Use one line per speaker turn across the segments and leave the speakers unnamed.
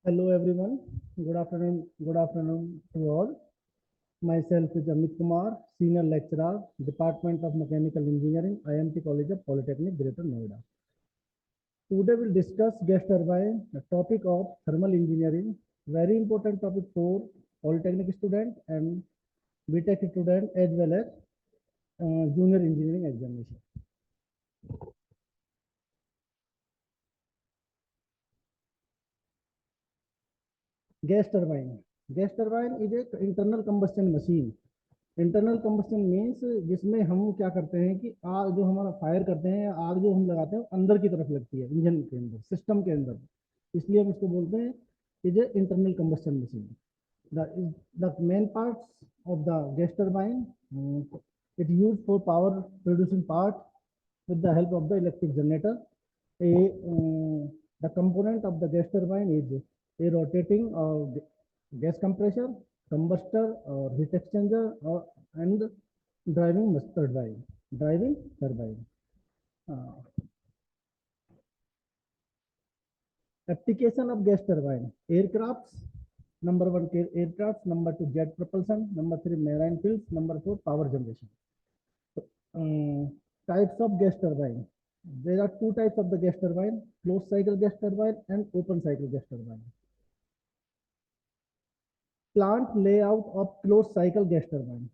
Hello everyone. Good afternoon. Good afternoon to all. Myself is Amit Kumar, Senior Lecturer, Department of Mechanical Engineering, IMT College of Polytechnic, Greater Noida. Today we'll discuss gas turbine, the topic of thermal engineering, very important topic for Polytechnic student and BTech student as well as junior engineering examination. Gas turbine. Gas turbine is a internal combustion machine. Internal combustion means जिसमें हम क्या करते हैं कि आग जो हमारा fire करते हैं, आग जो हम लगाते हैं अंदर की तरफ लगती है, इंजन के अंदर, सिस्टम के अंदर, इसलिए हम इसको बोलते हैं कि जो internal combustion machine. The main parts of the gas turbine, it use for power producing part with the help of the electric generator. The component of the gas turbine is a rotating gas compressor, combustor or heat exchanger, and driving turbine. Driving turbine. Application of gas turbine: aircrafts. Number one, aircrafts. Number two, jet propulsion. Number three, marine fields. Number four, power generation. Types of gas turbine. There are two types of the gas turbine: closed cycle gas turbine and open cycle gas turbine. Plant layout of closed cycle gas turbine.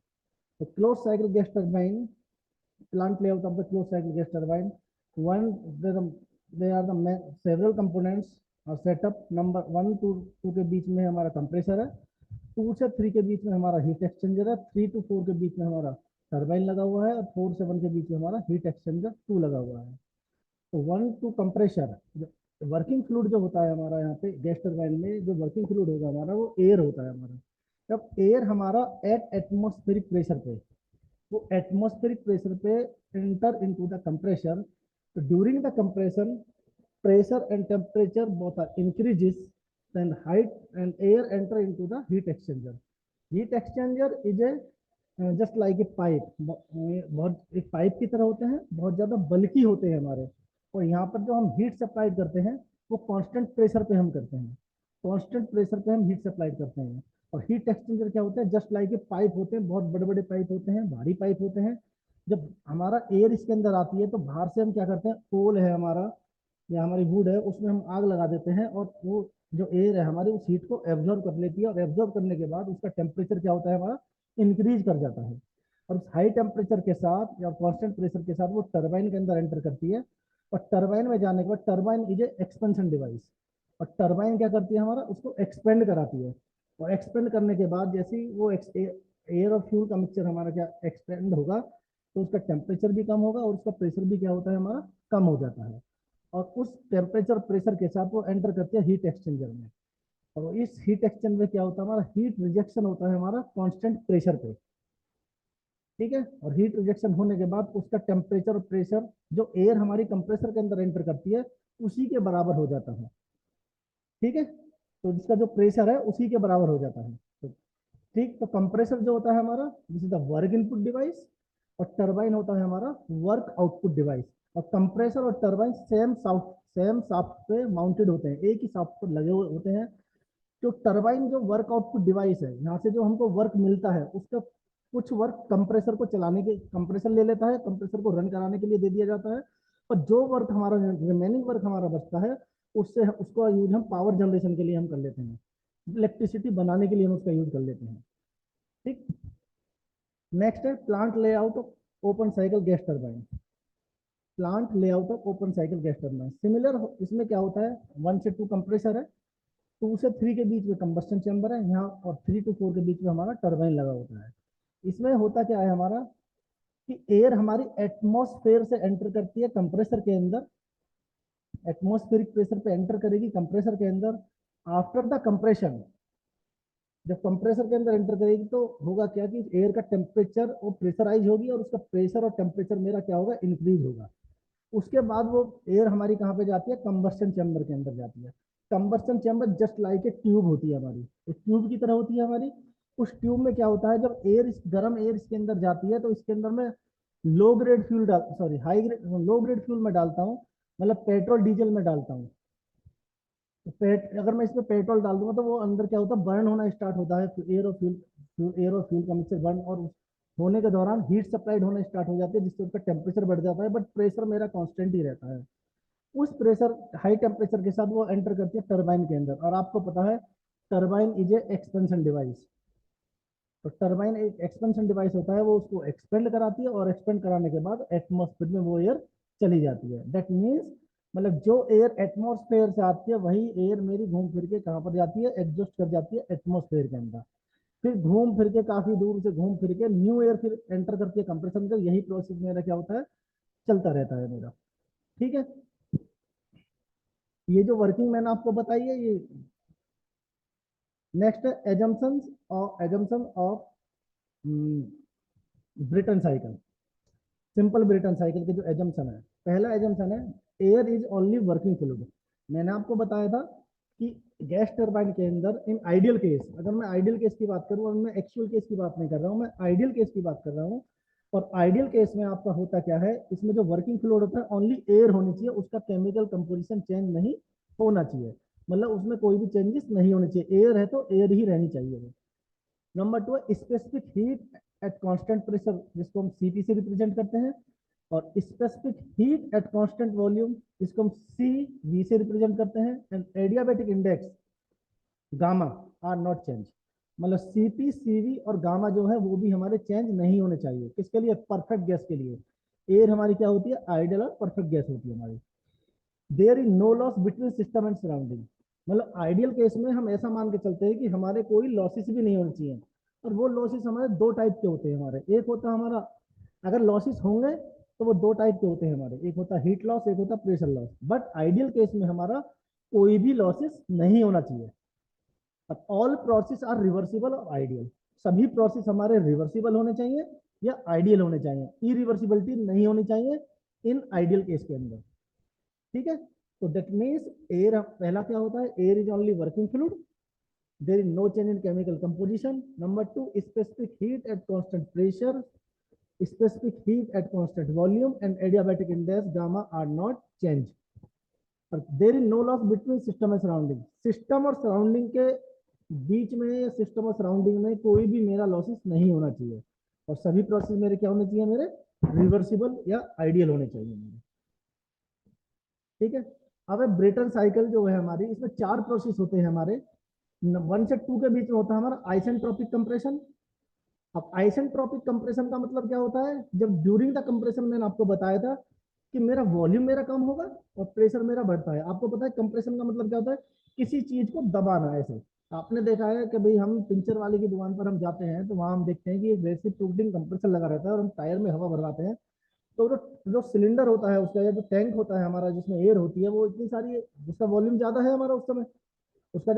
The closed cycle gas turbine, plant layout of the closed cycle gas turbine. One, they are the several components are set up. Number one two के बीच में हमारा compressor है, 2 से 3 के बीच में हमारा हीट एक्सचेंजर है, 3 to 4 के बीच में हमारा टर्बाइन लगा हुआ है, और 4 से 1 के बीच में हमारा हीट एक्सचेंजर 2 लगा हुआ है. तो 1 टू कंप्रेसर, वर्किंग फ्लूइड जो होता है हमारा यहाँ पे गैस टर्बाइन में, जो वर्किंग फ्लूइड होगा हमारा वो एयर होता है हमारा. जब एयर हमारा एट एटमॉस्फेरिक प्रेशर पे, वो एटमॉस्फेरिक प्रेशर पे एंटर इनटू द कंप्रेसर, तो during the compression pressure and temperature both are increases, then height and air enter into the heat exchanger. Heat exchanger is a just like a pipe. बहुत एक pipe की तरह होते हैं, बहुत ज्यादा बल्कि होते हैं हमारे, और यहाँ पर जो हम हीट सप्लाई करते हैं वो कांस्टेंट प्रेशर पे हम करते हैं, कांस्टेंट प्रेशर पे हम हीट सप्लाई करते हैं. और हीट एक्सचेंजर क्या होता है, जस्ट लाइक ए पाइप होते हैं, बहुत बड़े बड़े पाइप होते हैं, भारी पाइप होते हैं. जब हमारा एयर इसके अंदर आती है तो बाहर से हम क्या करते हैं, कोल है हमारा या हमारी वुड है, उसमें हम आग लगा देते हैं, और वो जो एयर है हमारी उस हीट को एब्जॉर्ब कर लेती है, और एब्जॉर्ब करने के बाद उसका टेम्परेचर क्या होता है हमारा, इंक्रीज कर जाता है. और उस हाई टेम्परेचर के साथ या कांस्टेंट प्रेशर के साथ वो टरबाइन के अंदर एंटर करती है. और टरबाइन में जाने के बाद turbine is a expansion device, और टरबाइन क्या करती है हमारा, उसको एक्सपेंड कराती है. और एक्सपेंड करने के बाद जैसे ही वो एयर और फ्यूल का मिक्सचर हमारा क्या एक्सपेंड होगा, तो उसका टेम्परेचर भी कम होगा और उसका प्रेशर भी क्या होता है हमारा, कम हो जाता है. और उस टेम्परेचर प्रेशर के साथ वो एंटर करते हैं हीट एक्सचेंजर में. और इस हीट एक्सचेंजर में क्या होता है, हमारा हीट रिजेक्शन होता है हमारा कांस्टेंट प्रेशर पे. ठीक है. और हीट रिजेक्शन होने के बाद उसका टेम्परेचर और प्रेशर जो एयर हमारी कंप्रेसर के अंदर एंटर करती है उसी के बराबर हो जाता है. ठीक है. तो जिसका जो प्रेशर है उसी के बराबर हो जाता है. तो ठीक, तो कंप्रेसर जो होता है हमारा, this is the work input device, और टरबाइन होता है हमारा वर्क आउटपुट डिवाइस. और कंप्रेसर और टरबाइन सेम शाफ्ट पे माउंटेड होते हैं, एक ही शाफ्ट पर लगे हुए होते हैं. जो टरबाइन जो वर्क आउटपुट डिवाइस है, यहाँ से जो हमको वर्क मिलता है उसका कुछ वर्क कंप्रेसर को चलाने के, कंप्रेसर ले लेता है, कंप्रेसर को रन कराने के लिए दे दिया जाता है. और जो वर्क हमारा रिमेनिंग वर्क हमारा बचता है, उससे उसको यूज हम पावर जनरेशन के लिए हम कर लेते हैं, इलेक्ट्रिसिटी बनाने के लिए हम उसका यूज कर लेते हैं. ठीक. नेक्स्ट है plant layout of open cycle gas turbine. Plant layout of open cycle gas turbine similar, इसमें क्या होता है, 1 से 2 कंप्रेसर है, 2 से 3 के बीच में कंबस्टन चैम्बर है यहाँ, और 3 to 4 के बीच में हमारा टर्बाइन लगा होता है. इसमें होता क्या है हमारा कि एयर हमारी एटमॉस्फेयर से एंटर करती है कंप्रेसर के अंदर, एटमॉस्फेरिक प्रेशर पे एंटर करेगी कंप्रेसर के अंदर. आफ्टर द कंप्रेशन, जब कंप्रेसर के अंदर एंटर करेगी तो होगा क्या कि एयर का टेम्परेचर और प्रेशराइज होगी, और उसका प्रेशर और टेम्परेचर मेरा क्या होगा, इंक्रीज होगा. उसके बाद वो एयर हमारी कहाँ पे जाती है, कंबस्टन चैम्बर के अंदर जाती है. Combustion chamber just like a tube होती है हमारी, एक ट्यूब की तरह होती है हमारी. उस ट्यूब में क्या होता है, जब एयर गर्म एयर इसके अंदर जाती है तो इसके अंदर में लो ग्रेड फ्यूल डाल sorry high grade low grade fuel में डालता हूँ, मतलब पेट्रोल डीजल में डालता हूँ. अगर मैं इसमें पेट्रोल डाल दूंगा तो वो अंदर क्या होता है, बर्न होना स्टार्ट होता है, एयर और फ्यूल का मिक्सचर बर्न, और होने के दौरान हीट सप्लाइड होना स्टार्ट हो जाती है, जिससे उसका टेम्परेचर बढ़ जाता है, बट प्रेशर मेरा कांस्टेंट ही रहता है। उस प्रेशर हाई टेम्परेचर के साथ वो एंटर करती है टरबाइन के अंदर, और आपको पता है turbine is a expansion device. तो टरबाइन एक एक्सपेंशन डिवाइस होता है, वो उसको एक्सपेंड कराती है, और एक्सपेंड कराने के बाद एटमॉस्फेयर में वो एयर चली जाती है। दैट मीन्स मतलब जो एयर एटमॉस्फेयर से आती है वही एयर मेरी घूम फिर के कहाँ पर जाती है, एडजस्ट कर जाती है एटमॉस्फेयर के अंदर, फिर घूम फिर के काफी दूर से घूम फिर के न्यू एयर फिर एंटर करती है कंप्रेशन का। यही प्रोसेस मेरा क्या होता है, चलता रहता है मेरा। ठीक है, ये जो वर्किंग मैंने आपको बताई है ये। नेक्स्ट है assumption of Britain cycle. Simple Britain cycle के जो एजम्पशन है, पहला एजम्पशन है air is only working fluid. मैंने आपको बताया था कि गैस टरबाइन के अंदर इन आइडियल केस, अगर मैं आइडियल केस की बात करूं और मैं एक्चुअल केस की बात नहीं कर रहा हूं, मैं आइडियल केस की बात कर रहा हूं। और आइडियल केस में आपका होता क्या है, इसमें जो वर्किंग फ्लूइड होता है ओनली एयर होनी चाहिए, उसका केमिकल कंपोजिशन चेंज नहीं होना चाहिए, मतलब उसमें कोई भी चेंजेस नहीं होने चाहिए, एयर है तो एयर ही रहनी चाहिए। नंबर टू है specific heat at constant pressure, जिसको हम सीपी से रिप्रेजेंट करते हैं, और specific heat at constant volume, जिसको हम सी वी से रिप्रेजेंट करते हैं, and adiabatic index gamma are not change. मतलब सीपी सीवी और गामा जो है वो भी हमारे चेंज नहीं होने चाहिए। किसके लिए, परफेक्ट गैस के लिए। एयर हमारी क्या होती है, आइडियल और परफेक्ट गैस होती है हमारी। There is no loss between system and surrounding. मतलब आइडियल केस में हम ऐसा मान के चलते हैं कि हमारे कोई लॉसेस भी नहीं होने चाहिए। और वो लॉसेस हमारे दो टाइप के होते हैं हमारे, एक होता है हमारा, अगर लॉसेस होंगे तो वो दो टाइप के होते हैं हमारे, एक होता है हीट लॉस, एक होता है pressure loss. But ideal case में हमारा कोई भी लॉसेस नहीं होना चाहिए। ऑल प्रोसेस आर रिवर्सिबल और आइडियल। सभी प्रोसेस हमारे रिवर्सिबल होने चाहिए या आइडियल होने चाहिए, इरिवर्सिबिलिटी नहीं होनी चाहिए इन आइडियल केस के अंदर। ठीक है, तो दैट मीन्स एयर पहला क्या होता है, air is only working fluid, there is no change in chemical composition. Number two, specific heat at constant pressure, specific heat at constant volume, and adiabatic index gamma are not change. There is no loss between system and surrounding. System और surrounding के बीच में या system और surrounding में कोई भी मेरा लॉसेस नहीं होना चाहिए, और सभी प्रोसेस मेरे क्या होने चाहिए, मेरे रिवर्सिबल या आइडियल होने चाहिए मेरे। ठीक है, अब ब्रेटन साइकिल जो है हमारी, इसमें चार प्रोसेस होते हैं हमारे। वन से टू के बीच में होता है हमारा आइसेंट्रोपिक कंप्रेशन। अब आइसेंट्रोपिक कंप्रेशन का मतलब क्या होता है, जब ड्यूरिंग द कंप्रेशन मैंने आपको बताया था कि मेरा वॉल्यूम मेरा कम होगा और प्रेशर मेरा बढ़ता है। आपको पता है कंप्रेशन का मतलब क्या होता है, किसी चीज को दबाना। ऐसे आपने देखा है कि भाई हम पिंचर वाले की दुकान पर हम जाते हैं तो वहां हम देखते हैं कि एक रेसिप्रोकेटिंग कंप्रेसर लगा रहता है और हम टायर में हवा भरवाते हैं। तो जो जो सिलेंडर होता है उसका, या जो टैंक होता है हमारा जिसमें एयर होती है, वो इतनी सारी, जिसका वॉल्यूम ज्यादा है हमारा उस समय, उसका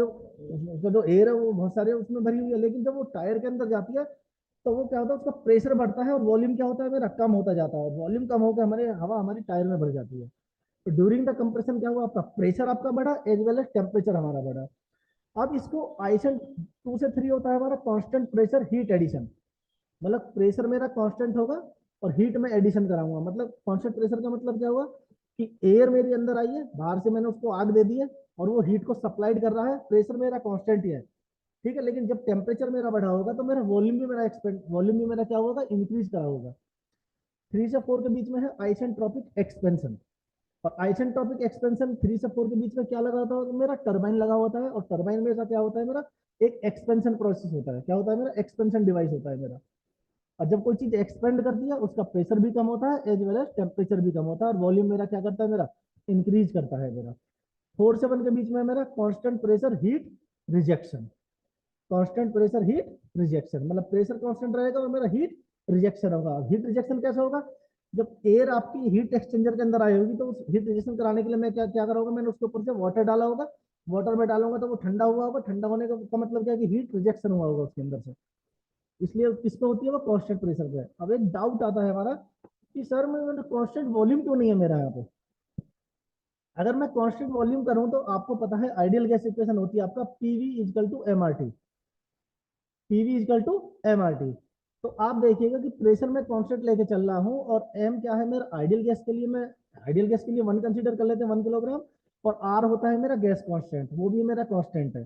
जो एयर है वो बहुत सारे उसमें भरी हुई है। लेकिन जब वो टायर के अंदर जाती है तो वो क्या होता है, उसका प्रेशर बढ़ता है और वॉल्यूम क्या होता है, मेरा कम होता जाता है, और वॉल्यूम कम होकर हमारे हवा हमारी टायर में भर जाती है। तो ड्यूरिंग द कंप्रेशन क्या हुआ, आपका प्रेशर आपका बढ़ा एज वेल एज टेम्परेचर हमारा बढ़ा। अब इसको आइसन टू से थ्री होता है हमारा कांस्टेंट प्रेशर हीट एडिशन। मतलब प्रेशर मेरा कांस्टेंट होगा और हीट में एडिशन कराऊंगा। मतलब कांस्टेंट प्रेशर का मतलब क्या हुआ कि एयर मेरे अंदर आई है, बाहर से मैंने उसको आग दे दी है और वो हीट को सप्लाइड कर रहा है, प्रेशर मेरा कांस्टेंट ही है। ठीक है, लेकिन जब टेम्परेचर मेरा बढ़ा होगा तो मेरा वॉल्यूम भी मेरा एक्सपेंड, वॉल्यूम भी मेरा क्या होगा, इंक्रीज करा होगा। थ्री से फोर के बीच में है आइसेंट्रोपिक एक्सपेंशन। और आइसेंट्रोपिक एक्सपेंशन थ्री से फोर के बीच में क्या लगा होता है, मेरा टरबाइन लगा होता है। और टरबाइन में ऐसा क्या होता है, मेरा एक एक्सपेंशन प्रोसेस होता है। क्या होता है, मेरा एक्सपेंशन डिवाइस होता है मेरा। और जब कोई चीज एक्सपेंड करती है उसका प्रेशर भी कम होता है एज वेल एज टेम्परेचर भी कम होता है, और वॉल्यूम मेरा क्या करता है, मेरा इंक्रीज करता है मेरा। फोर से वन के बीच में मेरा constant pressure heat rejection. Constant pressure heat rejection मतलब प्रेशर कांस्टेंट रहेगा और मेरा हीट रिजेक्शन होगा। हीट रिजेक्शन कैसे होगा, जब एयर आपकी हीट एक्सचेंजर के अंदर आई होगी तो उस हीट रिजेक्शन कराने के लिए मैं क्या क्या करा होगा, मैंने उसके ऊपर से वाटर डाला होगा। वाटर में डालूंगा तो वो ठंडा हुआ होगा, ठंडा होने का मतलब क्या है कि हीट रिजेक्शन हुआ होगा उसके अंदर से। इसलिए किस पे होती है, वो कांस्टेंट प्रेशर पे। अब एक डाउट आता है हमारा कि सर मैं कांस्टेंट वॉल्यूम क्यों नहीं है मेरा यहाँ पे। अगर मैं कांस्टेंट वॉल्यूम करूं तो आपको पता है आइडियल गैस इक्वेशन होती है आपका PV equal to M R T. PV equal to M R T. तो आप देखिएगा कि प्रेशर में कांस्टेंट लेके चल रहा हूं, और एम क्या है मेरा आइडियल गैस के लिए, मैं आइडियल गैस के लिए वन कंसीडर कर लेते हैं, 1 किलोग्राम। और आर होता है मेरा गैस कांस्टेंट, वो भी मेरा कांस्टेंट है।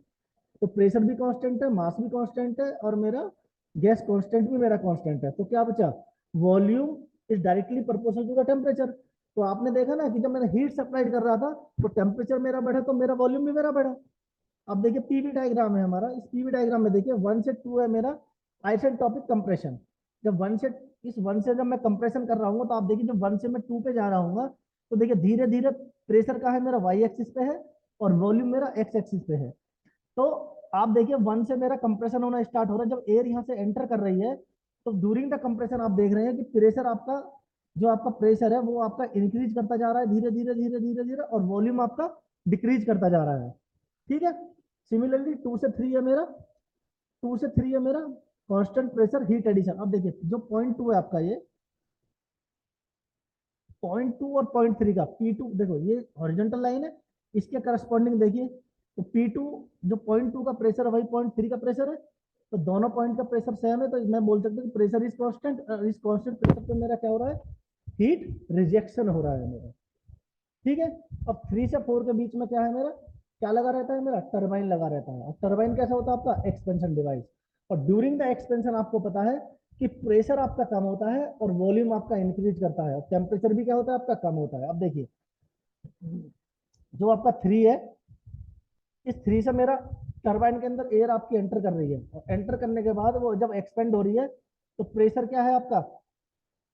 तो प्रेशर भी कांस्टेंट है, मास भी कांस्टेंट है, और मेरा गैस कांस्टेंट भी मेरा कांस्टेंट है। तो क्या बचा, volume is directly proportional to the temperature. तो आपने देखा ना कि जब मैंने हीट सप्लाइड कर रहा था तो टेम्परेचर मेरा बढ़ा तो मेरा वॉल्यूम भी मेरा बढ़ा। अब देखिए पीवी डायग्राम है हमारा, इस पीवी डायग्राम में देखिए 1 से 2 है मेरा आइसेंट्रोपिक कंप्रेशन। जब 1 से, इस 1 से जब मैं कंप्रेशन कर रहा हूँ तो आप देखिए जब 1 से मैं 2 पे जा रहा हूँ तो देखिए धीरे धीरे प्रेशर का है मेरा वाई एक्सिस पे है और वॉल्यूम मेरा एक्स एक्सिस पे है। तो आप देखिए 1 से मेरा कंप्रेशन होना स्टार्ट हो रहा है, जब एयर यहाँ से एंटर कर रही है तो ड्यूरिंग द कंप्रेशन आप देख रहे हैं कि प्रेशर आपका, जो आपका प्रेशर है वो आपका इंक्रीज करता जा रहा है धीरे धीरे धीरे धीरे धीरे, और वॉल्यूम आपका डिक्रीज करता जा रहा है। ठीक है। सिमिलरली 2 से 3 है मेरा, 2 से 3 है मेरा कांस्टेंट प्रेशर हीट एडिशन। अब देखिए जो पॉइंट 2 है आपका, ये पॉइंट 2 और पॉइंट 3 का P2 देखो, ये हॉरिजॉन्टल लाइन है, इसके करस्पॉन्डिंग देखिए। तो P2 जो पॉइंट 2 का प्रेशर है वही पॉइंट 3 का प्रेशर है, तो दोनों पॉइंट का प्रेशर सेम है, तो मैं बोल सकता हूँ प्रेशर इज कांस्टेंट। इस कांस्टेंट प्रेशर पे मेरा क्या हो रहा है, हीट रिजेक्शन हो रहा है मेरा। ठीक है। अब 3 से 4 के बीच में क्या है मेरा, क्या लगा रहता है मेरा, टरबाइन लगा रहता है। और टरबाइन कैसा होता है आपका, एक्सपेंशन डिवाइस। और ड्यूरिंग द एक्सपेंशन आपको पता है कि प्रेशर आपका कम होता है और वॉल्यूम आपका इंक्रीज करता है, और टेम्परेचर भी क्या होता है आपका, कम होता है। अब देखिए जो आपका 3 है, इस 3 से मेरा टरबाइन के अंदर एयर आपकी एंटर कर रही है, और एंटर करने के बाद वो जब एक्सपेंड हो रही है तो प्रेशर क्या है आपका,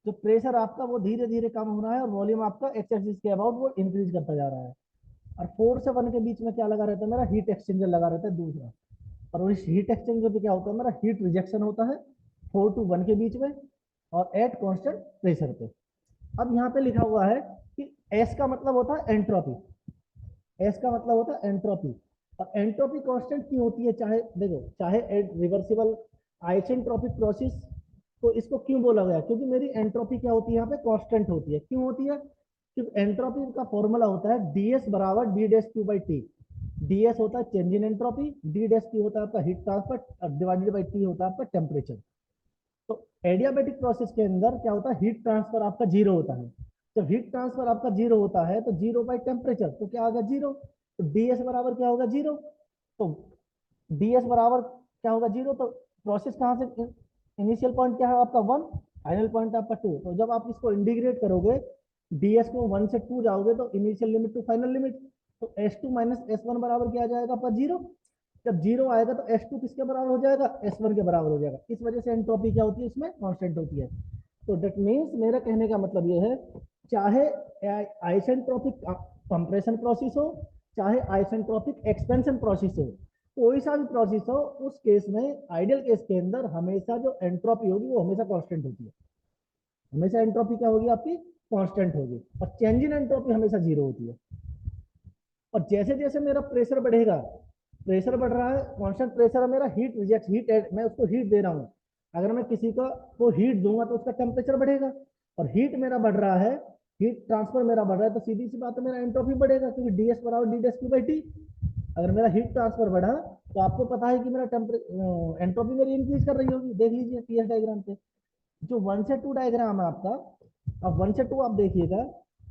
जो प्रेशर आपका वो धीरे धीरे कम हो रहा है, और वॉल्यूम आपका एक्स एक्सिस के अबाउट वो इंक्रीज करता जा रहा है। और 4 से 1 के बीच में क्या लगा रहता है मेरा, हीट एक्सचेंजर लगा रहता है दूसरा। और इस हीट एक्सचेंजर पे क्या होता है मेरा, हीट रिजेक्शन होता है 4 to 1 के बीच में और एट कांस्टेंट प्रेशर पे। अब यहाँ पे लिखा हुआ है कि एस का मतलब होता है एंट्रोपी, एस का मतलब होता है एंट्रोपी। और एंट्रोपी कांस्टेंट क्यों होती है, चाहे देखो चाहे रिवर्सिबल आइसेंट्रोपिक प्रोसेस, तो इसको क्यों बोला गया, क्योंकि मेरी एंट्रोपी क्या होती है यहाँ पे, कांस्टेंट होती है। क्यों होती है, क्योंकि एंट्रोपी का फॉर्मूला होता है ds बराबर D dash Q by T. ds होता है change in entropy, D dash Q होता है आपका heat transfer, divided by T होता है आपका टेम्परेचर। तो एडियाबैटिक प्रोसेस के अंदर क्या होता है, हीट ट्रांसफर आपका जीरो होता है। जब हीट ट्रांसफर आपका जीरो होता है तो जीरो बाई टेम्परेचर, तो क्या होगा जीरो, तो डीएस बराबर क्या होगा जीरो। तो डीएस बराबर क्या होगा जीरो, तो प्रोसेस कहाँ से, इनिशियल पॉइंट क्या है आपका 1, फाइनल पॉइंट आपका 2। तो जब आप इसको इंटीग्रेट करोगे डीएस को 1 से 2 जाओगे तो initial limit to final limit, तो S2 - S1 बराबर क्या आ जाएगा आपका जीरो। जब जीरो आएगा तो S2 किसके बराबर हो जाएगा, S1 के बराबर हो जाएगा। इस वजह से एंट्रोपी क्या होती है, इसमें कांस्टेंट होती है। तो दैट मीन्स मेरा कहने का मतलब ये है, चाहे आइसेंट्रोपिक कंप्रेशन प्रोसेस हो, चाहे आइसेंट्रोपिक एक्सपेंशन प्रोसेस हो, कोई सा भी प्रोसेस हो, उस केस में आइडियल केस के अंदर हमेशा जो एंट्रोपी होगी वो हमेशा कांस्टेंट होती है। हमेशा एंट्रोपी क्या होगी आपकी, कांस्टेंट होगी, और चेंज इन एंट्रोपी हमेशा जीरो होती है। और जैसे जैसे मेरा प्रेशर बढ़ेगा, प्रेशर बढ़ रहा है, कांस्टेंट प्रेशर है मेरा, हीट रिजेक्ट हीट मैं उसको हीट दे रहा हूँ, अगर मैं किसी को हीट दूंगा तो उसका टेम्परेचर बढ़ेगा। और हीट मेरा बढ़ रहा है, हीट ट्रांसफर मेरा बढ़ रहा है, तो सीधी सी बात है मेरा एंट्रोपी बढ़ेगा, क्योंकि डीएस बराबर D dash Q by T. अगर मेरा हीट ट्रांसफर बढ़ा तो आपको पता है कि मेरा टेम्परेचर एंट्रोपी मेरी इंक्रीज कर रही होगी। देख लीजिए टीएस डायग्राम पे, जो 1 से 2 डायग्राम है आपका। अब 1 से 2 आप देखिएगा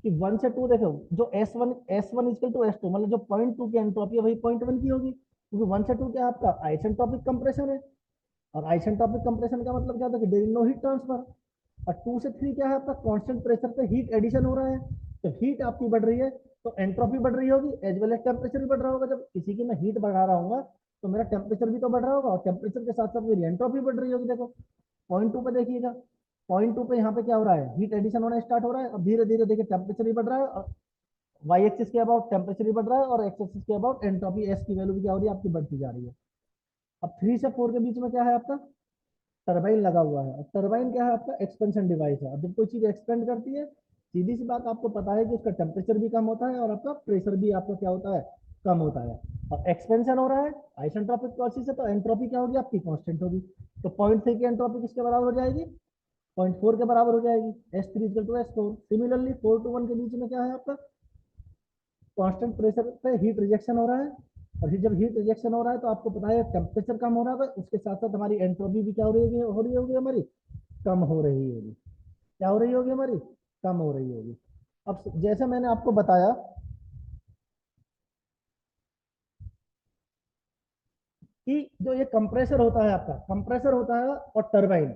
कि 1 से 2 देखो, जो S one equal to S two, मतलब जो पॉइंट 2 की एंट्रोपी है वही पॉइंट 1 की होगी, क्योंकि 1 से 2 क्या आपका आइसेंट्रोपिक कंप्रेशन है। और आइसेंट्रोपिक कंप्रेशन का मतलब क्या होता है कि there is no heat transfer. और 2 से 3 क्या है आपका, कांस्टेंट प्रेशर पे हीट एडिशन हो रहा है, तो हीट आपकी बढ़ रही है तो एंट्रोपी बढ़ रही होगी, एज वेल एज टेम्परेचर भी बढ़ रहा होगा। जब किसी की मैं हीट बढ़ा रहा हूँ तो मेरा टेम्परेचर भी तो बढ़ रहा होगा, और टेम्परेचर के साथ साथ मेरी एंट्रोपी बढ़ रही होगी। देखो पॉइंट 2 पे देखिएगा, पॉइंट 2 पे यहाँ पे क्या हो रहा है, हीट एडिशन होना स्टार्ट हो रहा है, और धीरे धीरे देखिए टेम्परेचर भी बढ़ रहा है, और वाई एक्सिस के अबाउट टेम्परेचर भी बढ़ रहा है, और एक्स एक्सिस के अबाउट एंट्रोपी एस की वैल्यू भी क्या हो रही है आपकी, बढ़ती जा रही है। अब 3 से 4 के बीच में क्या है आपका, टरबाइन लगा हुआ है। और टरबाइन क्या है आपका, एक्सपेंशन डिवाइस है। अब जब कोई चीज एक्सपेंड करती है, सीधी सी बात आपको पता है कि उसका टेम्परेचर भी कम होता है और आपका प्रेशर भी आपका क्या होता है, कम होता है। और एक्सपेंशन हो रहा है, आइसेंट्रोपिक प्रोसेस है, तो एंट्रोपी क्या होगी आपकी, कांस्टेंट होगी। तो पॉइंट 3 की एंट्रोपी किसके बराबर हो जाएगी, 0.4 के बराबर हो जाएगी, S3 = S4। सिमिलरली 4 to 1 के बीच में क्या है आपका, कांस्टेंट प्रेशर पे हीट रिजेक्शन हो रहा है। और जब हीट रिजेक्शन हो रहा है तो आपको पता है टेम्परेचर कम हो रहा है, उसके साथ साथ हमारी एंट्रोपी भी क्या हो रही होगी हमारी, कम हो रही होगी। क्या हो रही होगी हमारी, कम हो रही होगी। अब जैसे मैंने आपको बताया कि जो ये कंप्रेसर होता है आपका, कंप्रेसर होता है, और टरबाइन,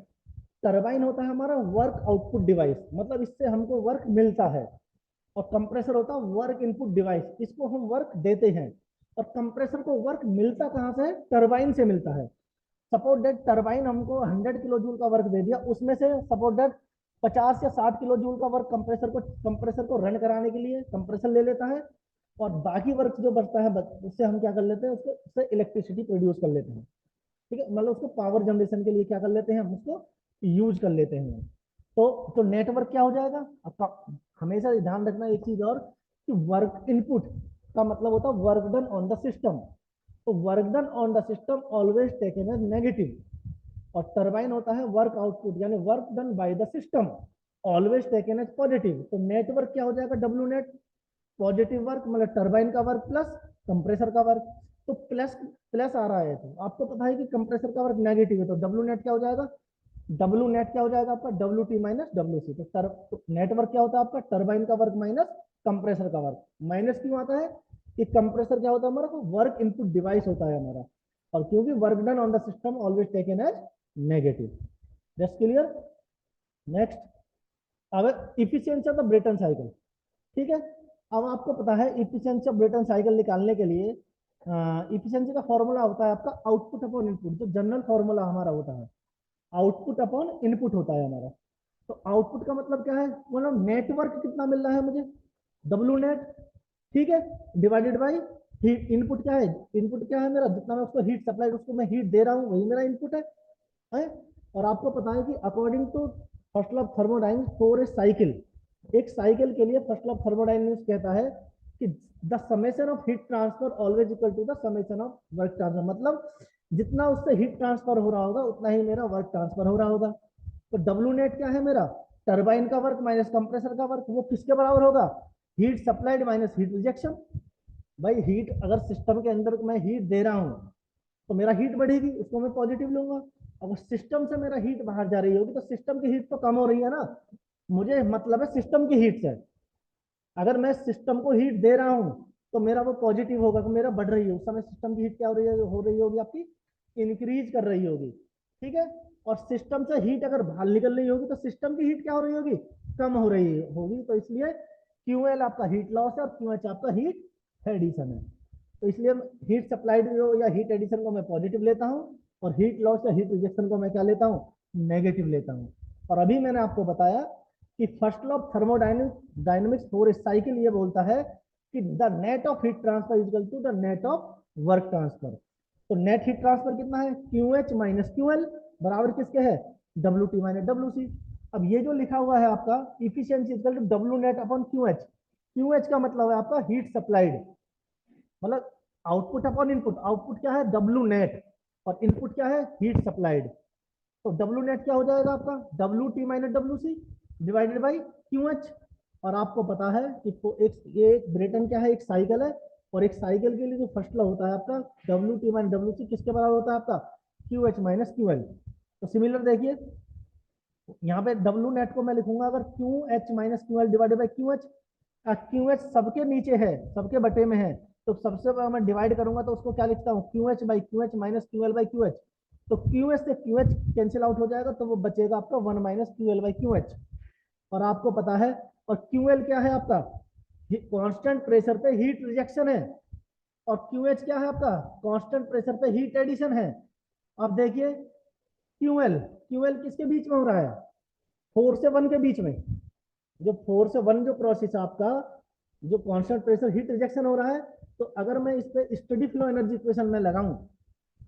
टरबाइन होता है हमारा वर्क आउटपुट डिवाइस, मतलब इससे हमको वर्क मिलता है। और कंप्रेसर होता है वर्क इनपुट डिवाइस, इसको हम वर्क देते हैं। और कंप्रेसर को वर्क मिलता कहाँ से है? टरबाइन से मिलता है। सपोज दैट टरबाइन हमको 100 किलो जूल का वर्क दे दिया, उसमें से सपोज दैट 50 या 60 किलो जूल का वर्क कंप्रेसर को रन कराने के लिए कंप्रेसर ले लेता है। और बाकी वर्क जो बचता है उससे हम क्या कर लेते हैं, उससे इलेक्ट्रिसिटी प्रोड्यूस कर लेते हैं। ठीक है, मतलब उसको पावर जनरेशन के लिए क्या कर लेते हैं, हम उसको यूज कर लेते हैं। तो नेटवर्क क्या हो जाएगा आपका? हमेशा ध्यान रखना एक चीज और, कि वर्क इनपुट का मतलब होता है work done on the system. तो work done on the system always taken as negative. और टरबाइन होता है वर्क आउटपुट, यानी work done by the system, always taken as positive. तो नेटवर्क क्या हो जाएगा? डब्ल्यू नेट, पॉजिटिव वर्क मतलब टरबाइन का वर्क प्लस कंप्रेसर का वर्क। तो प्लस प्लस आ रहा है, तो आपको पता है कि कंप्रेसर का वर्क नेगेटिव है, तो डब्ल्यू नेट क्या हो जाएगा? डब्ल्यू नेट क्या हो जाएगा आपका? W T minus W C. तो नेटवर्क क्या होता है आपका? टरबाइन का वर्क माइनस कंप्रेसर का वर्क। माइनस क्यों आता है? कि कंप्रेसर क्या होता है हमारा? वर्क इनपुट डिवाइस होता है हमारा, और क्योंकि work done on the system always taken as negative. Just clear? Next, अब efficiency of the Brayton cycle. ठीक है, अब आपको पता है इफिशियंसी ऑफ ब्रेटन साइकिल निकालने के लिए इफिशियंसी का फॉर्मूला होता है आपका आउटपुट अपॉन इनपुट, जो जनरल फॉर्मूला हमारा होता है, आउटपुट अपॉन इनपुट होता है हमारा। तो आउटपुट का मतलब क्या है? मतलब नेटवर्क कितना मिल रहा है मुझे, डब्ल्यू नेट, ठीक है, डिवाइडेड बाई हीट। इनपुट क्या है? इनपुट क्या है मेरा? जितना मैं उसको हीट सप्लाई, उसको मैं हीट दे रहा हूँ, वही मेरा इनपुट है? और आपको पता है कि according to first law of thermodynamics for a cycle, एक साइकिल के लिए फर्स्ट लॉ ऑफ थर्मोडायनेमिक्स कहता है कि the summation of heat transfer always equal to the summation of work transfer. मतलब जितना उससे हीट ट्रांसफर हो रहा होगा उतना ही मेरा वर्क ट्रांसफर हो रहा होगा। तो डब्ल्यू नेट क्या है मेरा? टरबाइन का वर्क माइनस कंप्रेसर का वर्क, वो किसके बराबर होगा? Heat supplied minus heat rejection. भाई हीट, अगर सिस्टम के अंदर मैं हीट दे रहा हूँ तो मेरा हीट बढ़ेगी, उसको मैं पॉजिटिव लूंगा। अगर सिस्टम से मेरा हीट बाहर जा रही होगी तो सिस्टम की हीट तो कम हो रही है ना, मुझे मतलब है सिस्टम की हीट से। अगर मैं सिस्टम को हीट दे रहा हूं तो मेरा वो पॉजिटिव होगा, तो मेरा बढ़ रही है, उस समय सिस्टम की हीट क्या हो रही होगी आपकी? इंक्रीज कर रही होगी। ठीक है, और सिस्टम से हीट अगर बाहर निकल रही होगी तो सिस्टम की हीट क्या हो रही होगी? कम हो रही होगी। तो इसलिए क्यू एल आपका हीट लॉस है और क्यू एच आपका हीट एडिशन है। तो इसलिए हीट सप्लाइड या हीट एडिशन को मैं पॉजिटिव लेता हूँ, और हीट लॉस या हीट रिजेक्शन को मैं क्या लेता हूँ? नेगेटिव लेता हूँ। और अभी मैंने आपको बताया कि first law of thermodynamics for a cycle ये बोलता है कि the net of heat transfer equal to the net of work transfer. तो नेट हीट ट्रांसफर कितना है? Q H minus Q L बराबर किसके है? W T minus W C. अब ये जो लिखा हुआ है आपका efficiency equal to W net upon Q H, Q H का मतलब है आपका हीट सप्लाइड, मतलब आउटपुट अपॉन इनपुट। आउटपुट क्या है? डब्ल्यू नेट, और इनपुट क्या है? Heat supplied. तो डब्ल्यू नेट क्या हो जाएगा आपका? W T minus W C divided by Q H. और आपको पता है कि ये एक ब्रेटन क्या है? एक साइकिल है, और एक साइकिल के लिए जो फर्स्ट लॉ होता है आपका W T minus W C किसके बराबर होता है आपका? Q H minus Q L. तो सिमिलर देखिए, यहाँ पे डब्ल्यू नेट को मैं लिखूंगा अगर Q H minus Q L divided by Q H. Q H सबके नीचे है, सबके बटे में है, तो सबसे अगर मैं डिवाइड करूंगा तो उसको क्या लिखता हूँ? Q H by Q H minus Q L by Q H. तो क्यू एच से क्यू एच कैंसिल आउट हो जाएगा, तो वो बचेगा आपका 1 minus Q L by Q H. और आपको पता है, और क्यू एल क्या है आपका? कांस्टेंट प्रेशर पे हीट रिजेक्शन है, और क्यू एच क्या है आपका? कांस्टेंट प्रेशर पे हीट एडिशन है। अब देखिए, क्यू एल किसके बीच में हो रहा है? 4 से 1 के बीच में। जो 4 से 1 जो प्रोसेस है आपका, जो कांस्टेंट प्रेशर हीट रिजेक्शन हो रहा है, तो अगर मैं इस पे स्टडी फ्लो एनर्जी इक्वेशन में लगाऊं,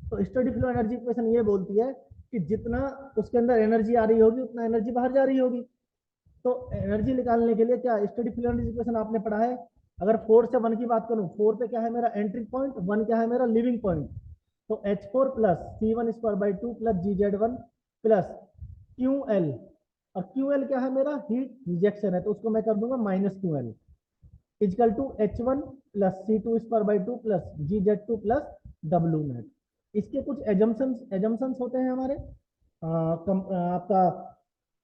तो स्टडी फ्लो एनर्जी इक्वेशन ये बोलती है कि जितना उसके अंदर एनर्जी आ रही होगी उतना एनर्जी बाहर जा रही होगी। तो एनर्जी निकालने के लिए क्या स्टडी फ्लो एनर्जी इक्वेशन आपने पढ़ा है? अगर 4 से 1 की बात करूं, 4 पे क्या है मेरा? एंट्री पॉइंट, 1 क्या है मेरा? Living point. तो H four plus C one square by two plus G Z one plus Q L. और क्यू एल क्या है मेरा? हीट रिजेक्शन है, तो उसको मैं कर दूंगा minus Q L equal to H one plus C two square by two plus G Z two plus W net. इसके कुछ एजम्पन्स होते हैं हमारे, आपका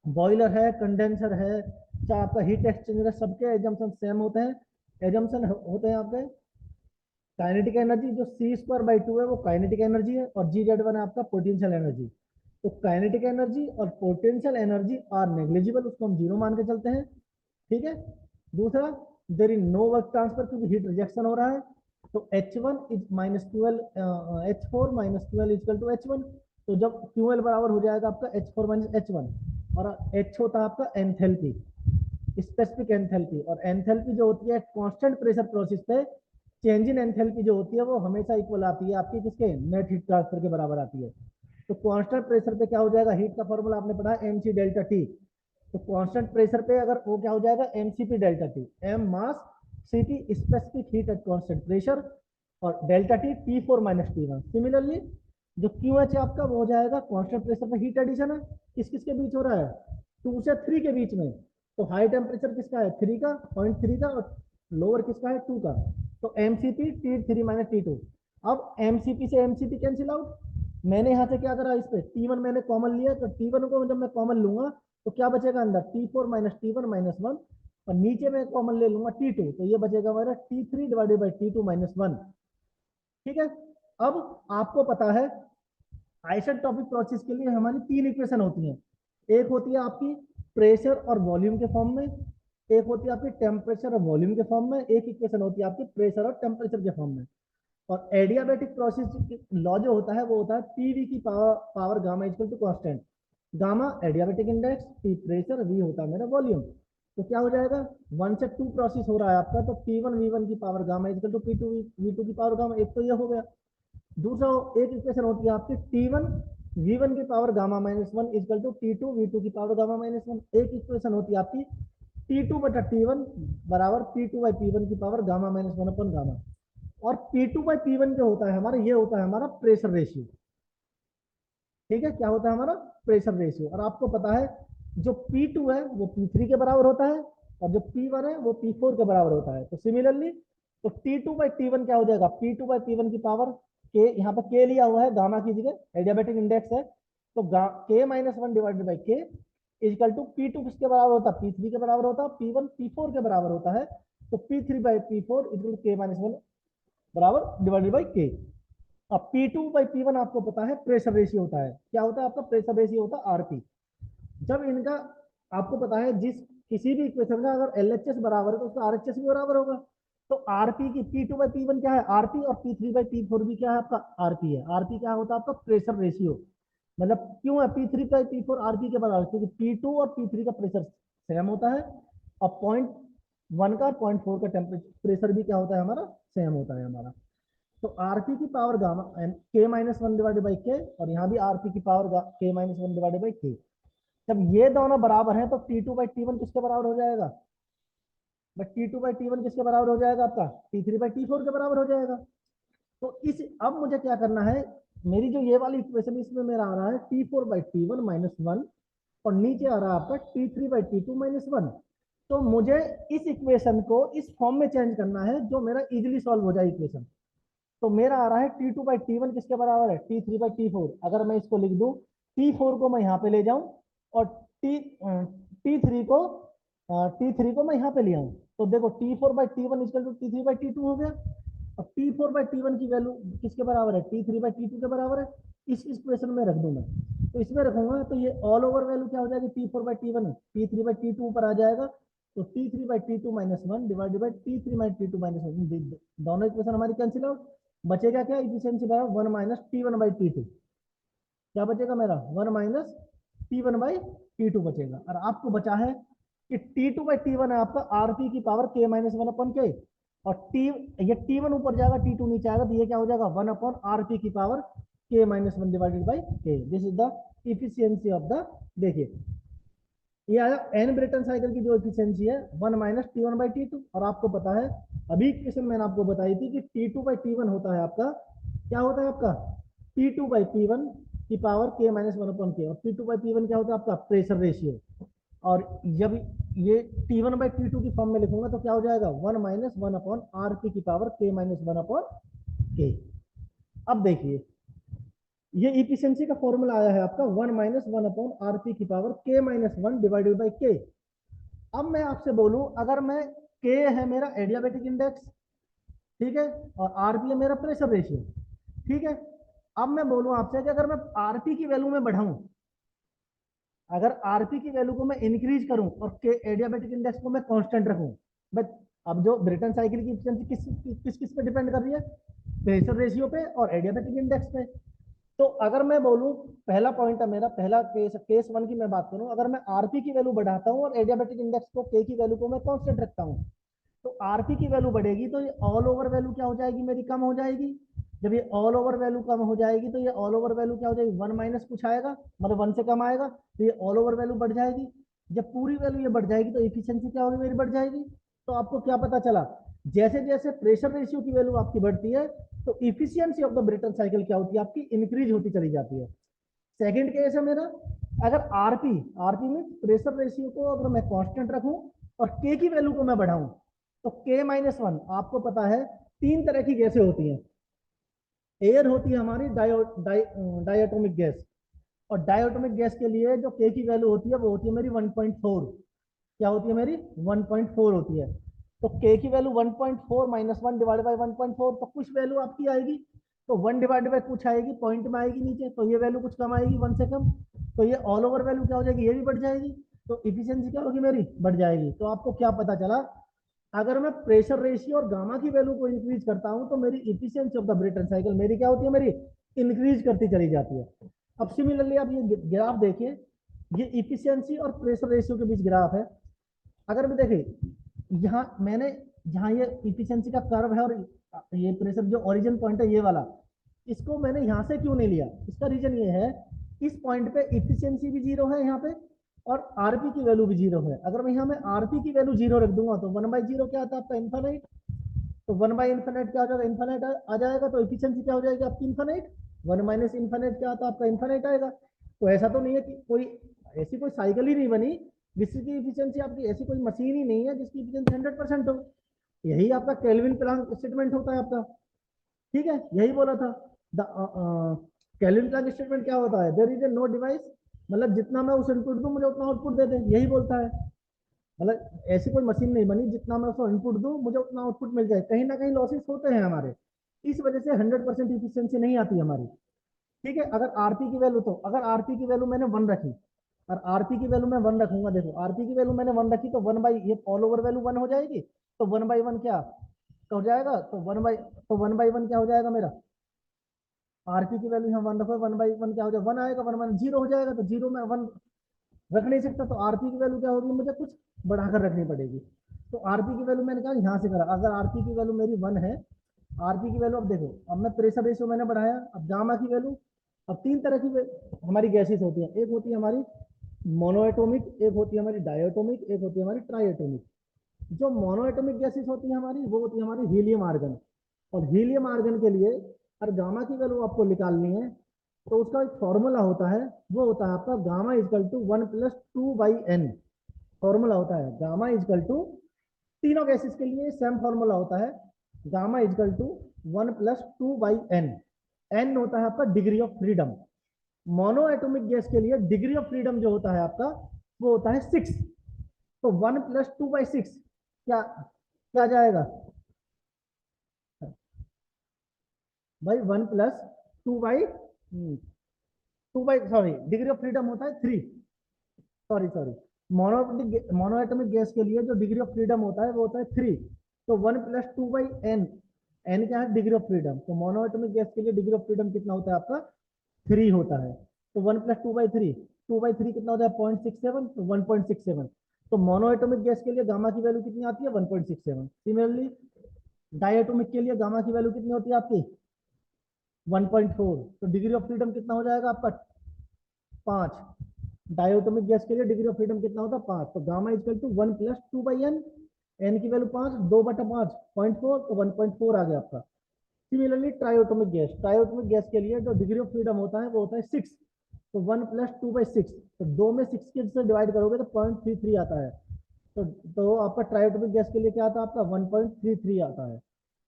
बॉयलर है, कंडेंसर है, चाहे आपका हीट एक्सचेंजर है, सबके एजम्पन सेम होते हैं। एजम्पन होते हैं आपके काइनेटिक एनर्जी जो c²/2 है वो काइनेटिक एनर्जी है, और Gz1 है आपका पोटेंशियल एनर्जी। तो काइनेटिक एनर्जी और पोटेंशियल एनर्जी आर नेग्लिजिबल, उसको हम जीरो मान के चलते हैं। ठीक है। दूसरा, there is no work transfer, क्योंकि हीट रिजेक्शन हो रहा है। तो H1 is -12, H4 -12 equal to H1। तो जब QL बराबर हो जाएगा आपका H4 - H1, और H होता है आपका एंथैल्पी, स्पेसिफिक एंथैल्पी। और एंथैल्पी जो होती है कांस्टेंट प्रेशर प्रोसेस पे, चेंज इन एंथैल्पी जो होती है वो हमेशा इक्वल आती है आपकी किसके, नेट हीट ट्रांसफर के बराबर आती है। तो कांस्टेंट प्रेशर पे क्या हो जाएगा, हीट का फॉर्मूला आपने पढ़ा है mc डेल्टा टी। तो कांस्टेंट प्रेशर पे अगर वो क्या हो जाएगा, mcp delta T, m mass, cp specific heat at constant pressure, और delta T T4 - T1। Similarly जो QH है आपका वो हो जाएगा कांस्टेंट प्रेशर पे हीट एडिशन है, किस किस के बीच हो रहा है, 2 से 3 के बीच में। तो हाई टेम्परेचर किसका है, 3 का, 0.3 का, और लोअर किसका है, 2 का। तो mcp T3 - T2। अब mcp से mcp कैंसिल आउट, मैंने यहाँ से क्या करा, इस पे T1 मैंने कॉमन लिया, तो T1 को जब मैं कॉमन लूंगा तो क्या बचेगा अंदर, T4 - T1 -1, और नीचे में कॉमन ले लूंगा T2, तो ये बचेगा मेरा T3/T2 - 1। ठीक है। अब आपको पता है आइसेंट्रोपिक प्रोसेस के लिए हमारी 3 इक्वेशन होती हैं। एक होती है आपकी प्रेशर और वॉल्यूम के फॉर्म में, एक होती है आपकी टेम्परेचर और वॉल्यूम के फॉर्म में, एक इक्वेशन होती है आपकी प्रेशर और टेम्परेचर के फॉर्म में। और एडियाबेटिक प्रोसेस लॉ जो होता है वो होता है पीवी की power gamma equal to constant. Gamma adiabatic index, P pressure, V होता है मेरा वॉल्यूम। तो क्या हो जाएगा, 1 से 2 प्रोसेस हो रहा है आपका, तो P1 V1 की power gamma equal to P2 V2 की पावर गामा, एक तो ये हो गया। दूसरा एक इक्वेशन होती है आपकी T1 V1 की power gamma -1 equal to T2 V2 की पावर गामा -1। एक इक्वेशन होती है आपकी T2/T1 बराबर P2/P1 की पावर गामा -1 अपन गामा। और P2/P1 जो होता है हमारा, ये होता है हमारा प्रेशर रेशियो। ठीक है, क्या होता है हमारा प्रेशर रेशियो। और आपको पता है जो P2 है वो P3 के बराबर होता है, और जो P1 है वो P4 के बराबर होता है। तो सिमिलरली तो T2/T1 क्या हो जाएगा, P2/P1 की पावर के, यहाँ पर के लिया हुआ है गामा की जगह, एडियाबेटिक इंडेक्स है। तो K-1 डिवाइडेड बाई के इक्वल टू P2 किसके बराबर होता है, P3 के बराबर होता है, P1 P4 के बराबर होता है। तो P3/P4 इक्वल टू K-1 बराबर डिवाइडेड बाई के। अब P2/P1 आपको पता है प्रेशर रेशियो होता है, क्या होता है आपका प्रेशर रेशियो होता है आरपी। जब इनका आपको पता है जिस किसी भी इक्वेशन का अगर LHS बराबर है तो उसका RHS भी बराबर होगा। तो आरपी की P2/P1 क्या है आरपी, और P3/P4 भी क्या है आपका आरपी है। आरपी क्या होता है आपका प्रेशर रेशियो। मतलब क्यों है P3/P4 आरपी के बराबर, क्योंकि P2 और P3 का प्रेशर सेम होता है, और 0.1 का 0.4 का टेम्परेचर प्रेशर भी क्या होता है हमारा, सेम होता है हमारा। तो आरपी की power gamma K-1 divided by के, और यहाँ भी आरपी की पावर K-1 डिवाइडेड बाई के। जब ये दोनों बराबर हैं तो T2/T1 किसके बराबर हो जाएगा, बट T2/T1 किसके बराबर हो जाएगा आपका, T3/T4 के बराबर हो जाएगा। तो इस अब मुझे क्या करना है, मेरी जो ये वाली इक्वेशन इसमें मेरा आ रहा है T4/T1 -1, और नीचे आ रहा है आपका T3/T2 -1। तो मुझे इस इक्वेशन को इस फॉर्म में चेंज करना है जो मेरा इजिली सॉल्व हो जाए इक्वेशन। तो मेरा आ रहा है T2/T1 किसके बराबर है, T3/T4। अगर मैं इसको लिख दूं, T4 को मैं यहाँ पे ले जाऊं, और T3 को मैं यहाँ पे ले आऊं, तो देखो T4/T1 इक्वल टू T3/T2 हो गया। और T4/T1 की वैल्यू किसके बराबर है, T3/T2 के बराबर है। इस इक्वेशन में रख दूं मैं, तो इसमें रखूंगा तो ये ऑल ओवर वैल्यू क्या हो जाएगी, T4/T1 T3/T2 ऊपर आ जाएगा। तो T3/T2 -1 डिवाइडेड बाई T3/T2 -1, दोनों इक्वेशन हमारी कैंसिल आउट। बचेगा क्या, इफिशियंसी बराबर 1 - T1/T2। क्या बचेगा मेरा, 1 - T1/T2 बचेगा। और आपको बचा है कि T2/T1 है आपका आरपी की पावर K-1 के, और टी ये T1 ऊपर जाएगा T2 नीचे आएगा, तो ये क्या हो जाएगा 1/RP की पावर K-1 डिवाइडेड बाई के। This is the efficiency of the, देखिए ये आया एन ब्रेटन साइकिल की जो एफिशिएंसी है 1 - T1/T2। और आपको पता है अभी क्वेश्चन मैंने आपको बताई थी कि T2/T1 होता है आपका, क्या होता है आपका T2/P1 की पावर K-1 के, और P2/P1 क्या होता है आपका प्रेशर रेशियो। और जब ये T1/T2 की फॉर्म में लिखूंगा तो क्या हो जाएगा 1 - 1/RP की पावर K-1 के। अब देखिए ये इफिशियंसी का फॉर्मूला आया है आपका 1 - 1/RP की पावर K-1 डिवाइडेड बाई के। अब मैं आपसे बोलूं, अगर मैं K है मेरा एडियाबेटिक इंडेक्स, ठीक है, और आरपी है मेरा प्रेशर रेशियो। ठीक है, अब मैं बोलूं आपसे कि अगर मैं आरपी की वैल्यू में बढ़ाऊं, अगर आरपी की वैल्यू को मैं इंक्रीज करूं और के एडियाबेटिक इंडेक्स को मैं कांस्टेंट रखूं, बट अब जो ब्रेटन साइकिल की एफिशिएंसी किस किस पे डिपेंड कर रही है, प्रेशर रेशियो पे और एडियाबेटिक इंडेक्स पे। तो अगर मैं बोलूं, पहला पॉइंट है मेरा, पहला केस वन की मैं बात करूं, अगर मैं आरपी की वैल्यू बढ़ाता हूं और एडियाबेटिक इंडेक्स को के की वैल्यू को मैं कांस्टेंट रखता हूं, तो आरपी की वैल्यू बढ़ेगी तो ये ऑल ओवर वैल्यू क्या हो जाएगी मेरी, कम हो जाएगी। जब ये ऑल ओवर वैल्यू कम हो जाएगी तो ये ऑल ओवर वैल्यू क्या हो जाएगी, वन माइनस कुछ आएगा, मतलब वन से कम आएगा, तो ये ऑल ओवर वैल्यू बढ़ जाएगी। जब पूरी वैल्यू ये बढ़ जाएगी तो इफिशियंसी क्या होगी मेरी, बढ़ जाएगी। तो आपको क्या पता चला, जैसे जैसे प्रेशर रेशियो की वैल्यू आपकी बढ़ती है तो efficiency of the Brayton cycle क्या होती है आपकी, इंक्रीज होती चली जाती है। सेकंड केस है मेरा, अगर आरपी, आरपी में प्रेशर रेशियो को अगर मैं कांस्टेंट रखूं और के की वैल्यू को मैं बढ़ाऊं, तो के माइनस वन, आपको पता है तीन तरह की गैसें होती हैं। एयर होती है हमारी डायटोमिक गैस, और डायटोमिक गैस के लिए जो के की वैल्यू होती है वो होती है मेरी 1.4। क्या होती है मेरी, 1.4 होती है। तो के की value 1.4 minus one divide by 1.4, तो कुछ वैल्यू आपकी आएगी, तो वन डिवाइड बाई कुछ आएगी, पॉइंट में आएगी नीचे, तो ये वैल्यू कुछ कम आएगी, वन से कम। तो ये ऑल ओवर वैल्यू क्या हो जाएगी, ये भी बढ़ जाएगी, तो इफिशियंसी क्या होगी मेरी, बढ़ जाएगी। तो आपको क्या पता चला, अगर मैं प्रेशर रेशियो और गामा की वैल्यू को इंक्रीज करता हूं तो मेरी efficiency of the Brayton cycle मेरी क्या होती है, मेरी इंक्रीज करती चली जाती है। अब सिमिलरली आप ये ग्राफ देखिए, ये इफिशियंसी और प्रेशर रेशियो के बीच ग्राफ है। अगर मैं देखिए, यहाँ मैंने, जहाँ ये इफिशियंसी का कर्व है और ये प्रेशर जो ओरिजिन पॉइंट है ये वाला, इसको मैंने यहाँ से क्यों नहीं लिया, इसका रीजन ये है, इस पॉइंट पे इफिशियंसी भी जीरो है यहाँ पे, और आरपी की वैल्यू भी जीरो है। अगर मैं यहाँ में आरपी की वैल्यू जीरो रख दूंगा तो वन बाई जीरो क्या आता है आपका, इन्फानाइट। तो वन बाई इन्फानाइट क्या हो जाएगा, इन्फानाइट आ जाएगा, तो इफिशियंसी क्या हो जाएगी आपकी, इन्फानाइट। वन माइनस इन्फानाइट क्या आता है आपका, इन्फानाइट आएगा। तो ऐसा तो नहीं है कि कोई ऐसी कोई साइकिल ही नहीं बनी जिसकी इफिशियंसी आपकी, ऐसी कोई मशीन ही नहीं है जिसकी इफिशियंसी 100% हो। यही आपका केल्विन प्लांक स्टेटमेंट होता है आपका। ठीक है, यही बोला था। केल्विन प्लांक स्टेटमेंट क्या होता है, there is a no device, मतलब जितना मैं उस इनपुट दूं मुझे उतना आउटपुट दे दे, यही बोलता है। मतलब ऐसी कोई मशीन नहीं बनी जितना मैं उसको इनपुट दूं मुझे उतना आउटपुट मिल जाए, कहीं ना कहीं लॉसेस होते हैं हमारे, इस वजह से 100% इफिशियंसी नहीं आती हमारी। ठीक है, अगर आरपी की वैल्यू, तो अगर आरपी की वैल्यू मैंने वन रखी, और आरपी की वैल्यू मैं वन रखूंगा, देखो आरपी की वैल्यू मैंने वन रखी तो वन बाई, ये ऑल ओवर वैल्यू वन हो जाएगी, तो वन बाई वन क्या हो जाएगा, तो वन बाई वन क्या हो जाएगा मेरा, आरपी की वैल्यू यहाँ वन रखो, वन बाई वन क्या हो जाएगा, वन आएगा, वन वन जीरो हो जाएगा, तो जीरो में वन रख नहीं सकता, तो आरपी की वैल्यू क्या होगी, मुझे कुछ बढ़ाकर रखनी पड़ेगी। तो आरपी की वैल्यू मैंने कहा यहाँ से करा, अगर आरपी की वैल्यू मेरी वन है, आरपी की वैल्यू, अब देखो, अब मैं प्रेशर रेशियो मैंने बढ़ाया, अब गामा की वैल्यू, अब तीन तरह की हमारी गैसेस होती है, एक होती है हमारी मोनोएटोमिक, एक होती है हमारी डायटोमिक, एक होती है हमारी ट्राइएटोमिक। जो मोनोएटोमिक गैसेस होती है हमारी, वो होती है हमारी हीलियम आर्गन। और हीलियम आर्गन के लिए अगर गामा की वैल्यू आपको निकालनी है तो उसका एक फॉर्मूला होता है, वो होता है आपका gamma equal to one plus two by N. Formula होता है गामा इजकल टू, तीनों गैसेस के लिए सेम फॉर्मूला होता है, gamma equal to one plus two by N. N होता है आपका degree of freedom. Mono atomic gas के लिए डिग्री ऑफ फ्रीडम जो होता है आपका, वो होता है सिक्स। तो one plus two by six क्या क्या जाएगा भाई, one plus two by, two by, sorry, degree of freedom होता है three, sorry sorry, monoatomic gas के लिए जो डिग्री ऑफ फ्रीडम होता है वो होता है थ्री। तो one plus two by N, N क्या है, डिग्री ऑफ फ्रीडम। तो मोनोएटोमिक गैस के लिए डिग्री ऑफ फ्रीडम कितना होता है आपका, थ्री होता है। तो one plus two by three कितना होता है, 0.67, तो 1.67। तो मोनोएटोमिक गैस के लिए गामा की वैल्यू कितनी आती है, 1.67। सिमिलरली डायएटोमिक के लिए गामा की वैल्यू कितनी होती है आपकी, 1.4। तो डिग्री ऑफ फ्रीडम कितना हो जाएगा आपका, पांच। डायोटोमिक गैस के लिए डिग्री ऑफ फ्रीडम कितना होता है, पांच। तो gamma equal to one plus two by N, N की वैल्यू पांच, दो बटा पांच, 0.4, तो 1.4 आ गया आपका। सिमिलरली ट्रायोटोमिक गैस, ट्रायोटोमिक गैस के लिए जो डिग्री ऑफ फ्रीडम होता है वो होता है सिक्स। तो one plus two by six, तो दो में सिक्स के से डिवाइड करोगे तो 0.33 आता है। तो आपका ट्रायोटोमिक गैस के लिए क्या आता है आपका, 1.33 आता है।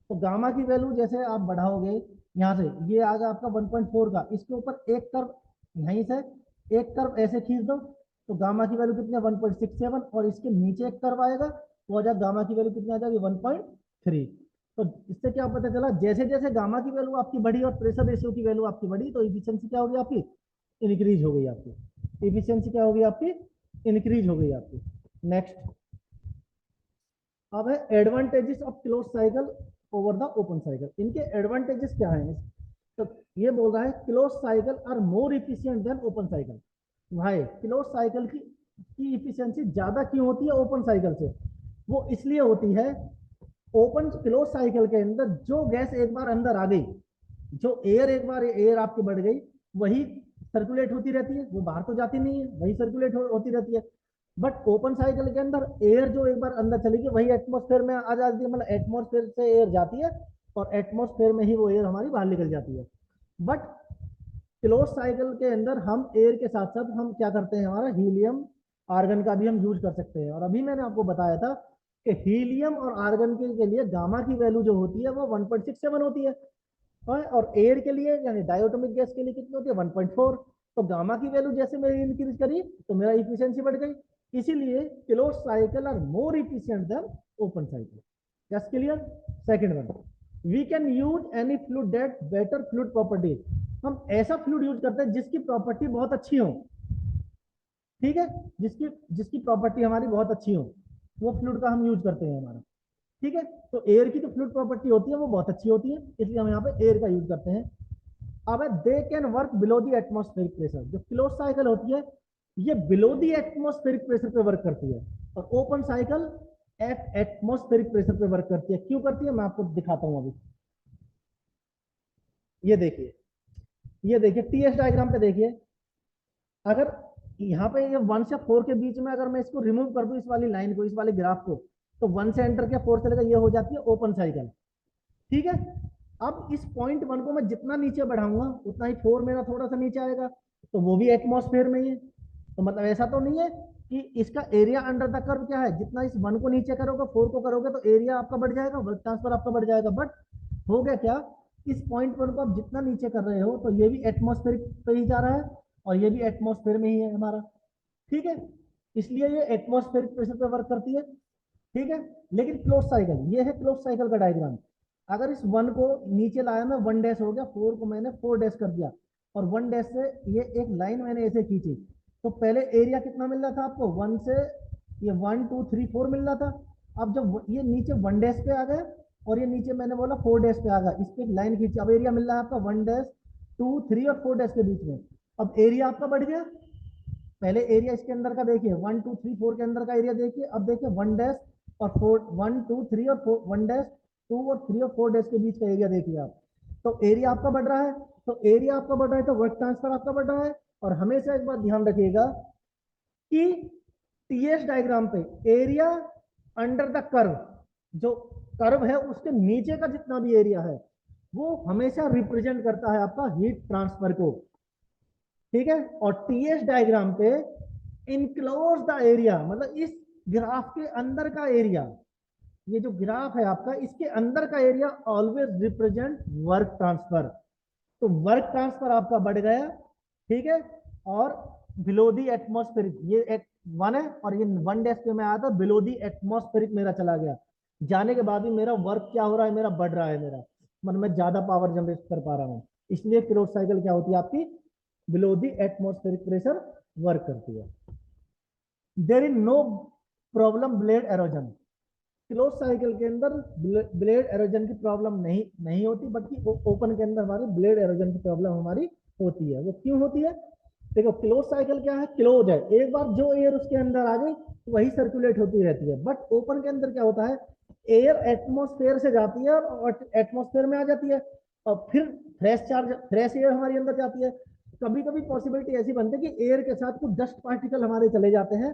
तो गामा की वैल्यू जैसे आप बढ़ाओगे, यहाँ से ये आ गया आपका 1.4 का, इसके ऊपर एक कर्व, यहीं से एक कर्व ऐसे खींच दो, तो गामा की वैल्यू कितनी है, 1.67, और इसके नीचे एक कर्व आएगा, तो आ जाएगा गामा की वैल्यू कितनी आ जाएगी, 1.3। तो इससे क्या पता चला, जैसे जैसे गामा की वैल्यू आपकी बढ़ी और प्रेशर रेशियो की वैल्यू आपकी बढ़ी, तो इफिशियंसी क्या होगी आपकी, इंक्रीज हो गई आपकी। इफिशियंसी क्या होगी आपकी, इंक्रीज हो गई आपकी। नेक्स्ट अब है advantages of close cycle over the open cycle. इनके एडवांटेजेस क्या हैं? तो ये बोल रहा है close cycle are more efficient than open cycle. भाई क्लोज साइकिल की इफिशियंसी ज्यादा क्यों होती है ओपन साइकिल से? वो इसलिए होती है, ओपन क्लोज साइकिल के अंदर जो गैस एक बार अंदर आ गई, जो एयर एक बार एयर आपकी बढ़ गई, वही सर्कुलेट होती रहती है, वो बाहर तो जाती नहीं है, वही सर्कुलेट होती रहती है। बट ओपन साइकिल के अंदर एयर जो एक बार अंदर चली गई वही एटमॉस्फेयर में आ जाती है, मतलब एटमॉस्फेयर से एयर जाती है और एटमॉस्फेयर में ही वो एयर हमारी बाहर निकल जाती है। बट क्लोज साइकिल के अंदर हम एयर के साथ साथ हम क्या करते हैं, हमारा हीलियम आर्गन का भी हम यूज कर सकते हैं। और अभी मैंने आपको बताया था कि हीलियम और आर्गन के लिए गामा की वैल्यू जो होती है वो 1.67 होती है, और एयर के लिए यानी डायोटोमिक गैस के लिए कितनी होती है, 1.4। तो गामा की वैल्यू जैसे मेरी इंक्रीज करी तो मेरा इफिशियंसी बढ़ गई। इसीलिए close cycle are more efficient than open cycle. Just clear. Second one, we can use any fluid that better fluid properties. हम ऐसा फ्लूइड यूज करते हैं जिसकी प्रॉपर्टी बहुत अच्छी हो, ठीक है, जिसकी जिसकी प्रॉपर्टी हमारी बहुत अच्छी हो, वो फ्लूइड का हम यूज करते हैं हमारा, ठीक है। तो एयर की जो फ्लूइड प्रॉपर्टी होती है वो बहुत अच्छी होती है, इसलिए हम यहाँ पे एयर का यूज करते हैं। अब they can work below the atmospheric pressure. जो क्लोज साइकिल होती है ये बिलो दी एटमॉस्फेरिक प्रेशर पे वर्क करती है, और open cycle at atmospheric pressure पे वर्क करती है। क्यों करती है मैं आपको दिखाता हूं अभी। ये देखिए, ये देखिए टीएस डायग्राम पे देखिए, अगर यहाँ पे ये 1 से 4 के बीच में अगर मैं इसको रिमूव कर दूं, इस वाली लाइन को, इस वाले ग्राफ को, तो 1 से एंटर किया 4 चलेगा, ये हो जाती है ओपन साइकिल, ठीक है। अब इस पॉइंट 1 को मैं जितना नीचे बढ़ाऊंगा उतना ही 4 मेरा थोड़ा सा नीचे आएगा, तो वो भी एटमॉस्फेयर में ही है। तो मतलब ऐसा तो नहीं है कि इसका एरिया अंडर द कर्व क्या है, जितना इस 1 को नीचे करोगे 4 को करोगे तो एरिया आपका बढ़ जाएगा, वर्क ट्रांसफर आपका बढ़ जाएगा। बट हो गया क्या, इस पॉइंट 1 को आप जितना नीचे कर रहे हो तो ये भी एटमॉस्फेयर पे ही जा रहा है और ये भी एटमॉस्फेयर में ही है हमारा, ठीक है। इसलिए ये एटमॉस्फेरिक प्रेशर पे वर्क करती है, ठीक है। लेकिन क्लोज साइकिल, ये है क्लोज साइकिल का डायग्राम। अगर इस 1 को नीचे लाया मैं, 1 डैश हो गया, 4 को मैंने 4 डैश कर दिया, और 1 डैश से ये एक लाइन मैंने ऐसे खींची, तो पहले एरिया कितना मिल रहा था आपको, 1 से ये 1 2 3 4 मिल रहा था। अब जब ये नीचे 1 डैश पे आ गए और ये नीचे मैंने बोला 4 डैश पे आ गया, इस पे एक लाइन खींची, अब एरिया मिल रहा है आपका 1 डैश 2 3 और 4 डैश के बीच में। अब एरिया आपका बढ़ गया। पहले एरिया इसके अंदर का देखिए, 1 2 3 4 के अंदर का एरिया देखिए, अब देखिए 1 डैश और 4, 1 2 3 और 4, 1 डैश 2 और 3 और 4 डैश के बीच का एरिया देखिए आप। तो एरिया आपका बढ़ रहा है, तो एरिया आपका बढ़ रहा है तो वर्क ट्रांसफर आपका बढ़ रहा है। और हमेशा एक बात ध्यान रखिएगा कि टीएस डायग्राम पे एरिया अंडर द कर्व, जो कर्व है उसके नीचे का जितना भी एरिया है वो हमेशा रिप्रेजेंट करता है आपका हीट ट्रांसफर को, ठीक है। और टीएस डायग्राम पे इनक्लोज द एरिया, मतलब इस ग्राफ के अंदर का एरिया, ये जो ग्राफ है आपका इसके अंदर का area always represent work transfer. तो वर्क ट्रांसफर आपका बढ़ गया, ठीक है। और बिलो दी एटमॉस्फेरिक, ये 1 है और ये 1 डैश पे मैं आया था, बिलो दी एटमॉस्फेरिक मेरा चला गया, जाने के बाद भी मेरा वर्क क्या हो रहा है, मेरा बढ़ रहा है, मेरा मतलब मैं ज्यादा पावर जनरेट कर पा रहा हूं। इसलिए क्लोज साइकिल क्या होती है आपकी, below the atmospheric pressure work करती है। There is no problem blade erosion. Close cycle के अंदर ब्लेड एरोजन की प्रॉब्लम नहीं होती, बल्कि ओपन के अंदर हमारी ब्लेड एरोजन की प्रॉब्लम हमारी होती है। वो क्यों होती है? देखो क्लोज साइकिल क्या है, क्लोज है, एक बार जो एयर उसके अंदर आ गई वही सर्कुलेट होती रहती है। बट ओपन के अंदर क्या होता है, एयर एटमॉस्फेयर से जाती है और एटमॉस्फेयर में आ जाती है, और फिर फ्रेश एयर हमारी अंदर जाती है। कभी कभी पॉसिबिलिटी ऐसी बनती है कि एयर के साथ कुछ डस्ट पार्टिकल हमारे चले जाते हैं,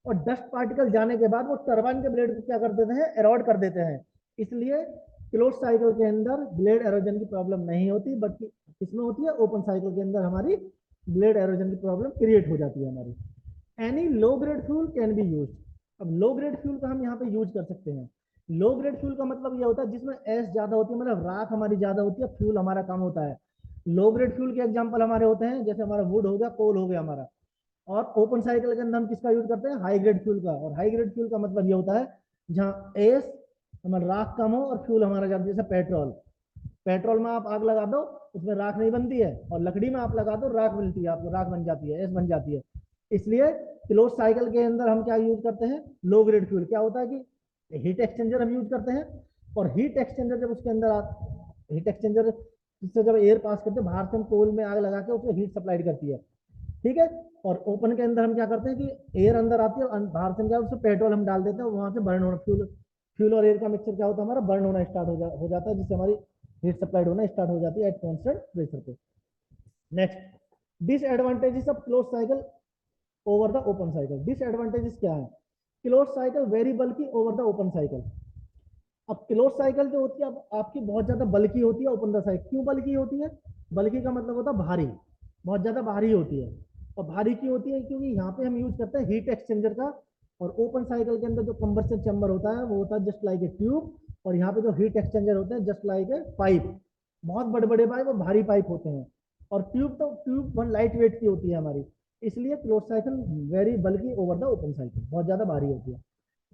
और डस्ट पार्टिकल जाने के बाद वो टरबाइन के ब्लेड को क्या कर देते हैं, एरोड कर देते हैं। इसलिए क्लोज साइकिल के अंदर ब्लेड एरोजन की प्रॉब्लम नहीं होती, बल्कि किसमें होती है, ओपन साइकिल के अंदर हमारी ब्लेड एरोजन की प्रॉब्लम क्रिएट हो जाती है हमारी। Any low grade fuel can be use. अब लो ग्रेड फ्यूल का हम यहाँ पे यूज कर सकते हैं। लो ग्रेड फ्यूल का मतलब ये होता है जिसमें एस ज्यादा होती है, मतलब राख हमारी ज्यादा होती है, फ्यूल हमारा कम होता है। लो ग्रेड फ्यूल के एग्जांपल हमारे होते हैं जैसे हमारा वुड हो गया, कोल हो गया हमारा। और ओपन साइकिल के अंदर हम किसका यूज करते हैं, हाई ग्रेड फ्यूल का। और हाई ग्रेड फ्यूल का मतलब ये होता है जहाँ एस हमारा राख कम हो और फ्यूल हमारा ज्यादा, जैसे पेट्रोल, पेट्रोल में आप आग लगा दो उसमें राख नहीं बनती है, और लकड़ी में आप लगा दो राख मिलती है, आपको राख बन जाती है, एस बन जाती है। इसलिए क्लोज साइकिल के अंदर हम क्या यूज करते हैं, लो ग्रेड फ्यूल। क्या होता है कि हीट एक्सचेंजर हम यूज करते हैं, और हीट एक्सचेंजर जब उसके अंदर हीट एक्सचेंजर से जब एयर पास करते हैं बाहर से, हम कोल में आग लगा के उसमें हीट सप्लाई करती है, ठीक है। और ओपन के अंदर हम क्या करते हैं कि एयर अंदर आती है और बाहर से क्या उसमें पेट्रोल हम डाल देते हैं, वहां से बर्न होना, फ्यूल फ्यूल और एयर का मिक्सचर क्या होता है हमारा, बर्न होना स्टार्ट हो जाता है, जिससे हमारी हीट सप्लाइड होना स्टार्ट हो जाती है एट कॉन्स्टेंट प्रेशर पे। Next, disadvantages of close cycle over the open cycle. Disadvantages क्या है, close cycle very bulky over the open cycle. अब क्लोज साइकिल जो होती है अब आपकी बहुत ज्यादा बल्की होती है ओपन द साइकिल। क्यों बल्की होती है, बल्की का मतलब होता है भारी, बहुत ज्यादा भारी होती है। और भारी क्यों होती है, क्योंकि यहाँ पे हम यूज करते हैं हीट एक्सचेंजर का, और ओपन साइकिल के अंदर जो कंबस्शन चैम्बर होता है वो होता है जस्ट लाइक ए ट्यूब, और यहाँ पे जो हीट एक्सचेंजर होते हैं जस्ट लाइक ए पाइप, बहुत बड़े बड़े पाइप और भारी पाइप होते हैं। और ट्यूब तो ट्यूब वन लाइट वेट की होती है हमारी, इसलिए क्लोज साइकिल वेरी बल्कि ओवर द ओपन साइकिल, बहुत ज्यादा भारी होती है।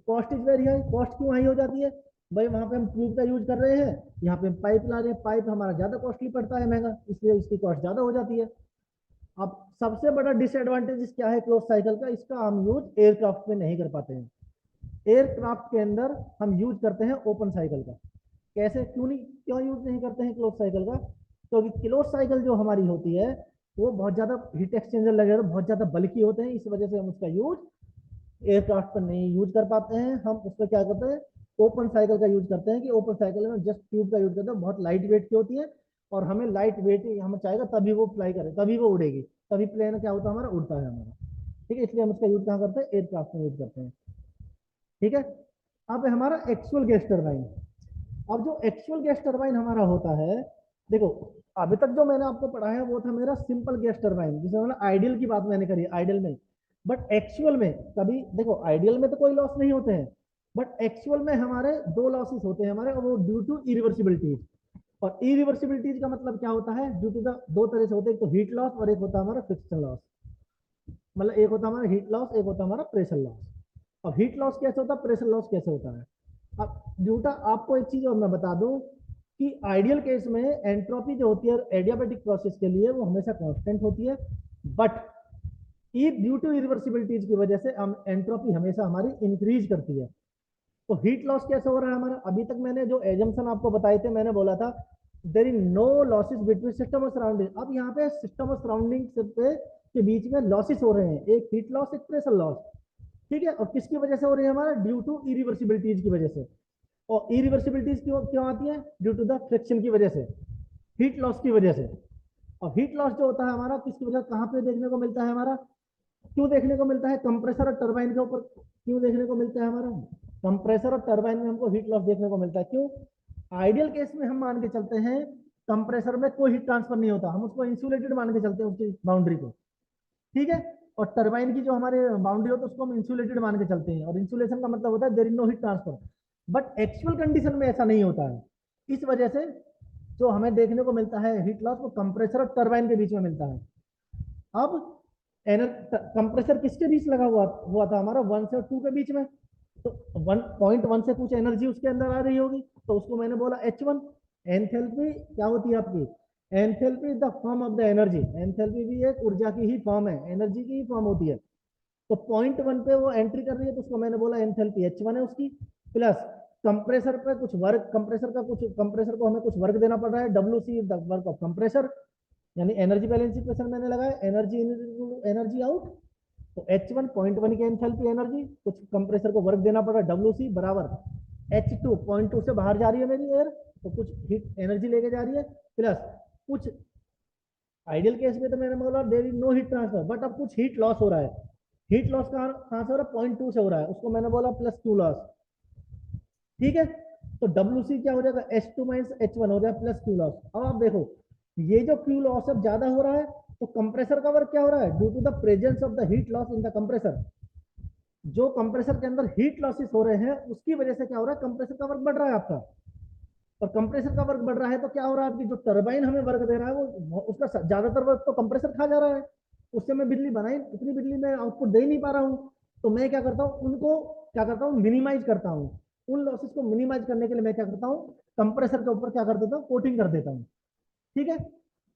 Cost is very high. Cost क्यों हाई हो जाती है, भाई वहां पे हम ट्यूब का यूज कर रहे हैं, यहाँ पे हम पाइप ला रहे हैं, पाइप हमारा ज्यादा कॉस्टली पड़ता है, महंगा, इसलिए इसकी कॉस्ट ज्यादा हो जाती है। अब सबसे बड़ा डिसएडवांटेज क्या है क्लोज साइकिल का, इसका हम यूज एयरक्राफ्ट में नहीं कर पाते हैं। एयरक्राफ्ट के अंदर हम यूज करते हैं ओपन साइकिल का। कैसे, क्यों नहीं, क्यों यूज नहीं करते हैं क्लोज साइकिल का, क्योंकि क्लोज साइकिल जो हमारी होती है वो बहुत ज्यादा हीट एक्सचेंजर लगे बहुत ज्यादा बल्कि होते हैं, इस वजह से हम उसका यूज एयरक्राफ्ट पर नहीं यूज कर पाते हैं। हम उसमें क्या करते हैं, ओपन साइकिल का यूज करते हैं, कि ओपन साइकिल में जस्ट ट्यूब का यूज करते हैं, बहुत लाइट वेट की होती है, और हमें लाइट वेट हमें चाहेगा तभी वो फ्लाई करे, तभी वो उड़ेगी, तभी प्लेन क्या होता है हमारा, उड़ता है हमारा, ठीक है। इसलिए हम इसका यूज कहाँ करते हैं, एयरक्राफ्ट में यूज करते हैं, ठीक है। अब हमारा एक्चुअल गैस टरबाइन। अब जो एक्चुअल गैस टरबाइन हमारा होता है, देखो अभी तक जो मैंने आपको पढ़ाया वो था मेरा सिंपल गैस टरबाइन, जिसमें मतलब आइडियल की बात मैंने करी, आइडियल में। बट एक्चुअल में कभी देखो, आइडियल में तो कोई लॉस नहीं होते हैं, बट एक्चुअल में हमारे दो लॉसेस होते हैं हमारे, और वो ड्यू टू इरिवर्सिबिलिटीज। और इरिवर्सिबिलिटीज का मतलब क्या होता है, ड्यू टू द दो तरह से होते हैं, एक तो हीट लॉस और एक होता है हमारा फ्रिक्शन लॉस। मतलब एक होता है हमारा हीट लॉस, एक होता है हमारा प्रेशर लॉस। अब हीट लॉस कैसे होता है, प्रेशर लॉस कैसे होता है। अब ड्यूटा आपको एक चीज और मैं बता दूं, कि आइडियल केस में एंट्रोपी जो होती है एडियाबेटिक प्रोसेस के लिए वो हमेशा कांस्टेंट होती है, बट ये ड्यू टू इरिवर्सिबिलिटीज की वजह से हम एंट्रोपी हमेशा हमारी इंक्रीज करती है। तो हीट लॉस कैसे हो रहा है हमारा, अभी तक मैंने जो एजम्पशन आपको बताए थे, मैंने बोला था there is no losses between system और सराउंडिंग। अब यहाँ पे सिस्टम और सराउंडिंग पे के बीच में लॉसेस हो रहे हैं, एक हीट लॉस एक प्रेशर लॉस, ठीक है। और किसकी वजह से हो रही है हमारा, ड्यू टू इरिवर्सिबिलिटीज की वजह से। और इरिवर्सिबिलिटीज क्यों क्यों आती है, ड्यू टू द फ्रिक्शन की वजह से, हीट लॉस की वजह से। और हीट लॉस जो होता है हमारा किसकी वजह, कहाँ पे देखने को मिलता है हमारा, क्यों देखने को मिलता है, कंप्रेसर और टरबाइन के ऊपर क्यों देखने को मिलता है हमारा, कंप्रेसर और टरबाइन में हमको हीट लॉस देखने को मिलता है। क्यों, आइडियल केस में हम मान के चलते हैं कंप्रेसर में कोई हीट ट्रांसफर नहीं होता, हम उसको इंसुलेटेड मान के चलते हैं उसकी बाउंड्री को, ठीक है। और टरबाइन की जो हमारे बाउंड्री होता है उसको हम इंसुलेटेड मान के चलते हैं, और इंसुलेशन का मतलब होता है there is no heat transfer. But actual condition में ऐसा नहीं होता है, इस वजह से जो हमें देखने को मिलता है हीट लॉस वो कंप्रेसर और टरबाइन के बीच में मिलता है। अब कंप्रेसर किसके बीच लगा हुआ था हमारा, 1 से 2 के बीच में, तो 1.1 से कुछ एनर्जी उसके अंदर आ रही होगी, तो उसको मैंने बोला H1। एंथैल्पी क्या होती है आपकी, enthalpy is the form of the energy, enthalpy भी एक ऊर्जा की ही फॉर्म है, एनर्जी की ही फॉर्म होती है। तो 0.1 पे वो एंट्री कर रही है, तो उसको मैंने बोला एंथैल्पी H1 है उसकी, प्लस कंप्रेसर पे कुछ वर्क, कंप्रेसर को हमें कुछ वर्क देना पड़ रहा है, WC the work of compressor, यानी एनर्जी बैलेंस इक्वेशन मैंने लगाया, एनर्जी इन एनर्जी आउट। तो H1 0.1 की एंथैल्पी एनर्जी, कुछ कंप्रेसर को वर्क देना पड़ रहा है, WC बराबर H2 0.2 से बाहर जा रही है मेरी एयर, तो कुछ हीट एनर्जी लेके जा रही है, प्लस कुछ आइडियल केस में तो मैंने बोला there is no heat transfer, but अब कुछ हीट लॉस हो रहा है। हीट लॉस कहाँ से हो रहा है, 0.2 से हो रहा है, उसको मैंने बोला प्लस क्यू लॉस, ठीक है। तो WC क्या हो जाएगा, H2 माइनस H1 हो जाएगा प्लस क्यू लॉस। अब आप देखो ये जो क्यू लॉस अब ज्यादा हो रहा है, तो कंप्रेसर का वर्क क्या हो रहा है, due to the presence of the heat loss in the compressor, जो कंप्रेसर के अंदर हीट लॉसेस हो रहे हैं उसकी वजह से क्या हो रहा है, कंप्रेसर का वर्क बढ़ रहा है आपका। और कंप्रेसर का वर्क बढ़ रहा है तो क्या हो रहा है, आपकी जो टरबाइन हमें वर्क दे रहा है वो उसका ज्यादातर वर्क तो कंप्रेसर खा जा रहा है, उससे मैं बिजली बनाई, उतनी बिजली मैं आउटपुट दे ही नहीं पा रहा हूँ। तो मैं क्या करता हूँ, उनको क्या करता हूँ, मिनिमाइज करता हूँ, उन लॉसेस को मिनिमाइज करने के लिए मैं क्या करता हूँ, कंप्रेसर के ऊपर क्या कर देता हूँ, कोटिंग कर देता हूँ। ठीक है,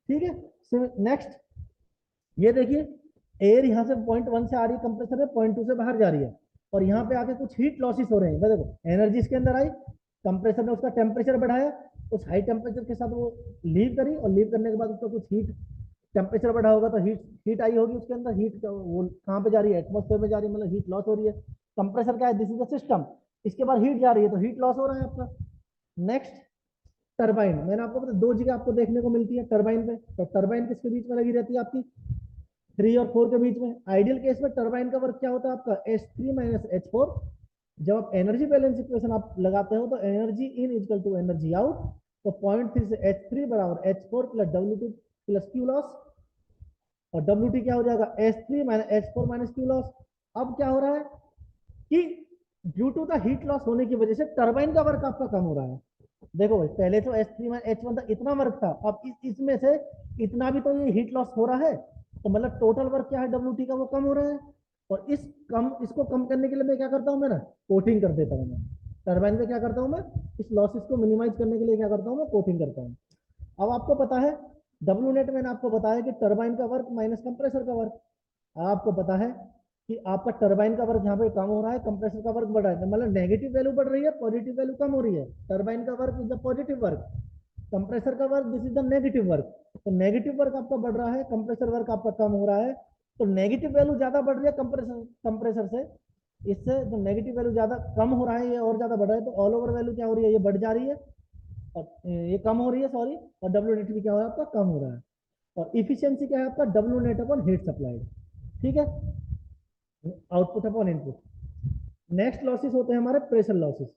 ठीक है। नेक्स्ट ये देखिए, एयर यहाँ से पॉइंट 1 से आ रही है कंप्रेसर में, पॉइंट 2 से बाहर जा रही है, और यहाँ पे आके कुछ हीट लॉसेस हो रहे हैं। देखो एनर्जी इसके अंदर आई, कंप्रेसर ने उसका टेम्परेचर बढ़ाया, उस हाई टेम्परेचर के साथ वो लीव करी, और लीव करने के बाद उसका कुछ हीट, टेम्परेचर बढ़ा होगा तो हीट हीट आई होगी उसके अंदर। हीट वो कहाँ पे जा रही है, एटमोस्फेयर में जा रही है, मतलब हीट लॉस हो रही है। कंप्रेसर क्या है, दिस इज द सिस्टम। इसके बाद हीट जा रही है तो हीट लॉस हो रहा है आपका। नेक्स्ट टरबाइन, मैंने आपको पता दो जगह आपको देखने को मिलती है टरबाइन पे। तो टरबाइन किसके बीच में लगी रहती है आपकी, 3 और 4 के बीच में। आइडियल केस में टरबाइन का वर्क क्या होता है आपका, H3 - H4। जब आप एनर्जी बैलेंस इक्वेशन आप लगाते हो तो energy in equal to energy out, तो 0.3 से H3 बराबर H4 plus W2 plus Q loss, और WT क्या हो जाएगा, H3 - H4 - Q लॉस। अब क्या हो रहा है कि due to the heat loss होने की वजह से टरबाइन का वर्क आपका कम हो रहा है। देखो भाई, पहले तो H3 - H1 था, इतना वर्क था, अब इसमें से इतना भी तो ये हीट लॉस हो रहा है, तो मतलब टोटल वर्क क्या है WT का, वो कम हो रहा है। और इसको कम करने के लिए मैं क्या करता हूँ, मैं ना कोटिंग कर देता हूँ। मैं टरबाइन में क्या करता हूँ, मैं इस लॉसेस को मिनिमाइज करने के लिए क्या करता हूँ, मैं कोटिंग करता हूँ। अब आपको पता है डब्ल्यू नेट, मैंने आपको बताया कि टरबाइन का वर्क माइनस कंप्रेसर का वर्क। आपको पता है कि आपका टरबाइन का वर्क यहाँ पे कम हो रहा है, कंप्रेसर का वर्क बढ़ रहा है, मतलब नेगेटिव वैल्यू बढ़ रही है, पॉजिटिव वैल्यू कम हो रही है। टरबाइन का work is the positive work, compressor का work this is the negative work. तो नेगेटिव वर्क आपका बढ़ रहा है, कंप्रेसर वर्क आपका कम हो रहा है। तो नेगेटिव वैल्यू ज्यादा बढ़ रही है कंप्रेसर कंप्रेसर से, इससे जो नेगेटिव वैल्यू ज्यादा कम हो रहा है, ये और ज्यादा बढ़ रहा है, तो ऑल ओवर वैल्यू क्या हो रही है, ये बढ़ जा रही है, और ये कम हो रही है, सॉरी, और डब्ल्यू नेट भी क्या हो रहा है आपका, कम हो रहा है। और इफिशियंसी क्या है आपका, W net upon heat supplied. ठीक है, output upon input. Next losses होते हैं हमारे प्रेशर लॉसेस।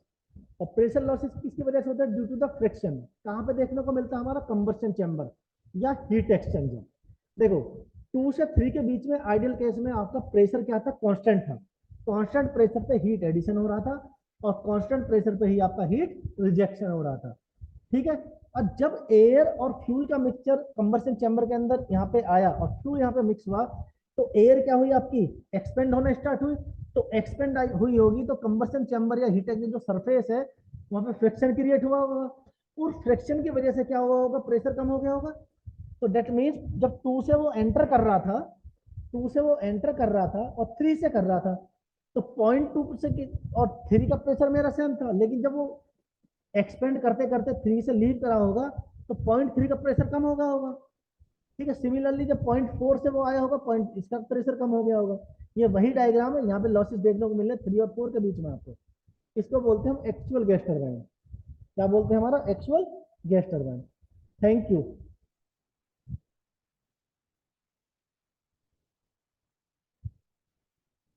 और प्रेशर लॉसेस किसकी वजह से होता है, ड्यू टू द फ्रिक्शन। कहां पे देखने को मिलता है हमारा, कंबस्शन चैम्बर या हीट एक्सचेंजर। देखो 2 से 3 के बीच में आइडियल केस में आपका प्रेशर क्या था, कांस्टेंट था। कांस्टेंट प्रेशर पे हीट एडिशन हो रहा था, और कांस्टेंट प्रेशर पे ही आपका हीट रिजेक्शन हो रहा था। ठीक है, और जब एयर और फ्यूल का मिक्सचर कंबस्शन चैम्बर के अंदर यहाँ पे आया और फ्यूल यहाँ पे मिक्स हुआ, तो एयर क्या हुई आपकी, एक्सपेंड होना स्टार्ट हुई। तो एक्सपेंड हुई होगी तो कंबस्शन चैम्बर या हीट एक्सचेंजर जो सरफेस है, वहां पे फ्रिक्शन क्रिएट हुआ होगा, और फ्रिक्शन की वजह से क्या हुआ होगा, प्रेशर कम हो गया होगा। तो डेट मीन्स जब 2 से वो एंटर कर रहा था, 2 से वो एंटर कर रहा था और 3 से कर रहा था, तो 0.2 से और 3 का प्रेशर मेरा सेम था, लेकिन जब वो एक्सपेंड करते करते 3 से लीव करा होगा, तो 0.3 का प्रेशर कम हो गया होगा। ठीक है, सिमिलरली जब 0.4 से वो आया होगा, पॉइंट इसका प्रेशर कम हो गया होगा। ये वही डायग्राम है, यहाँ पे लॉसेस देखने को मिल रहे 3 और 4 के बीच में आपको। इसको बोलते हैं हम एक्चुअल गैस टरबाइन। क्या बोलते हैं, हमारा actual gas turbine. Thank you.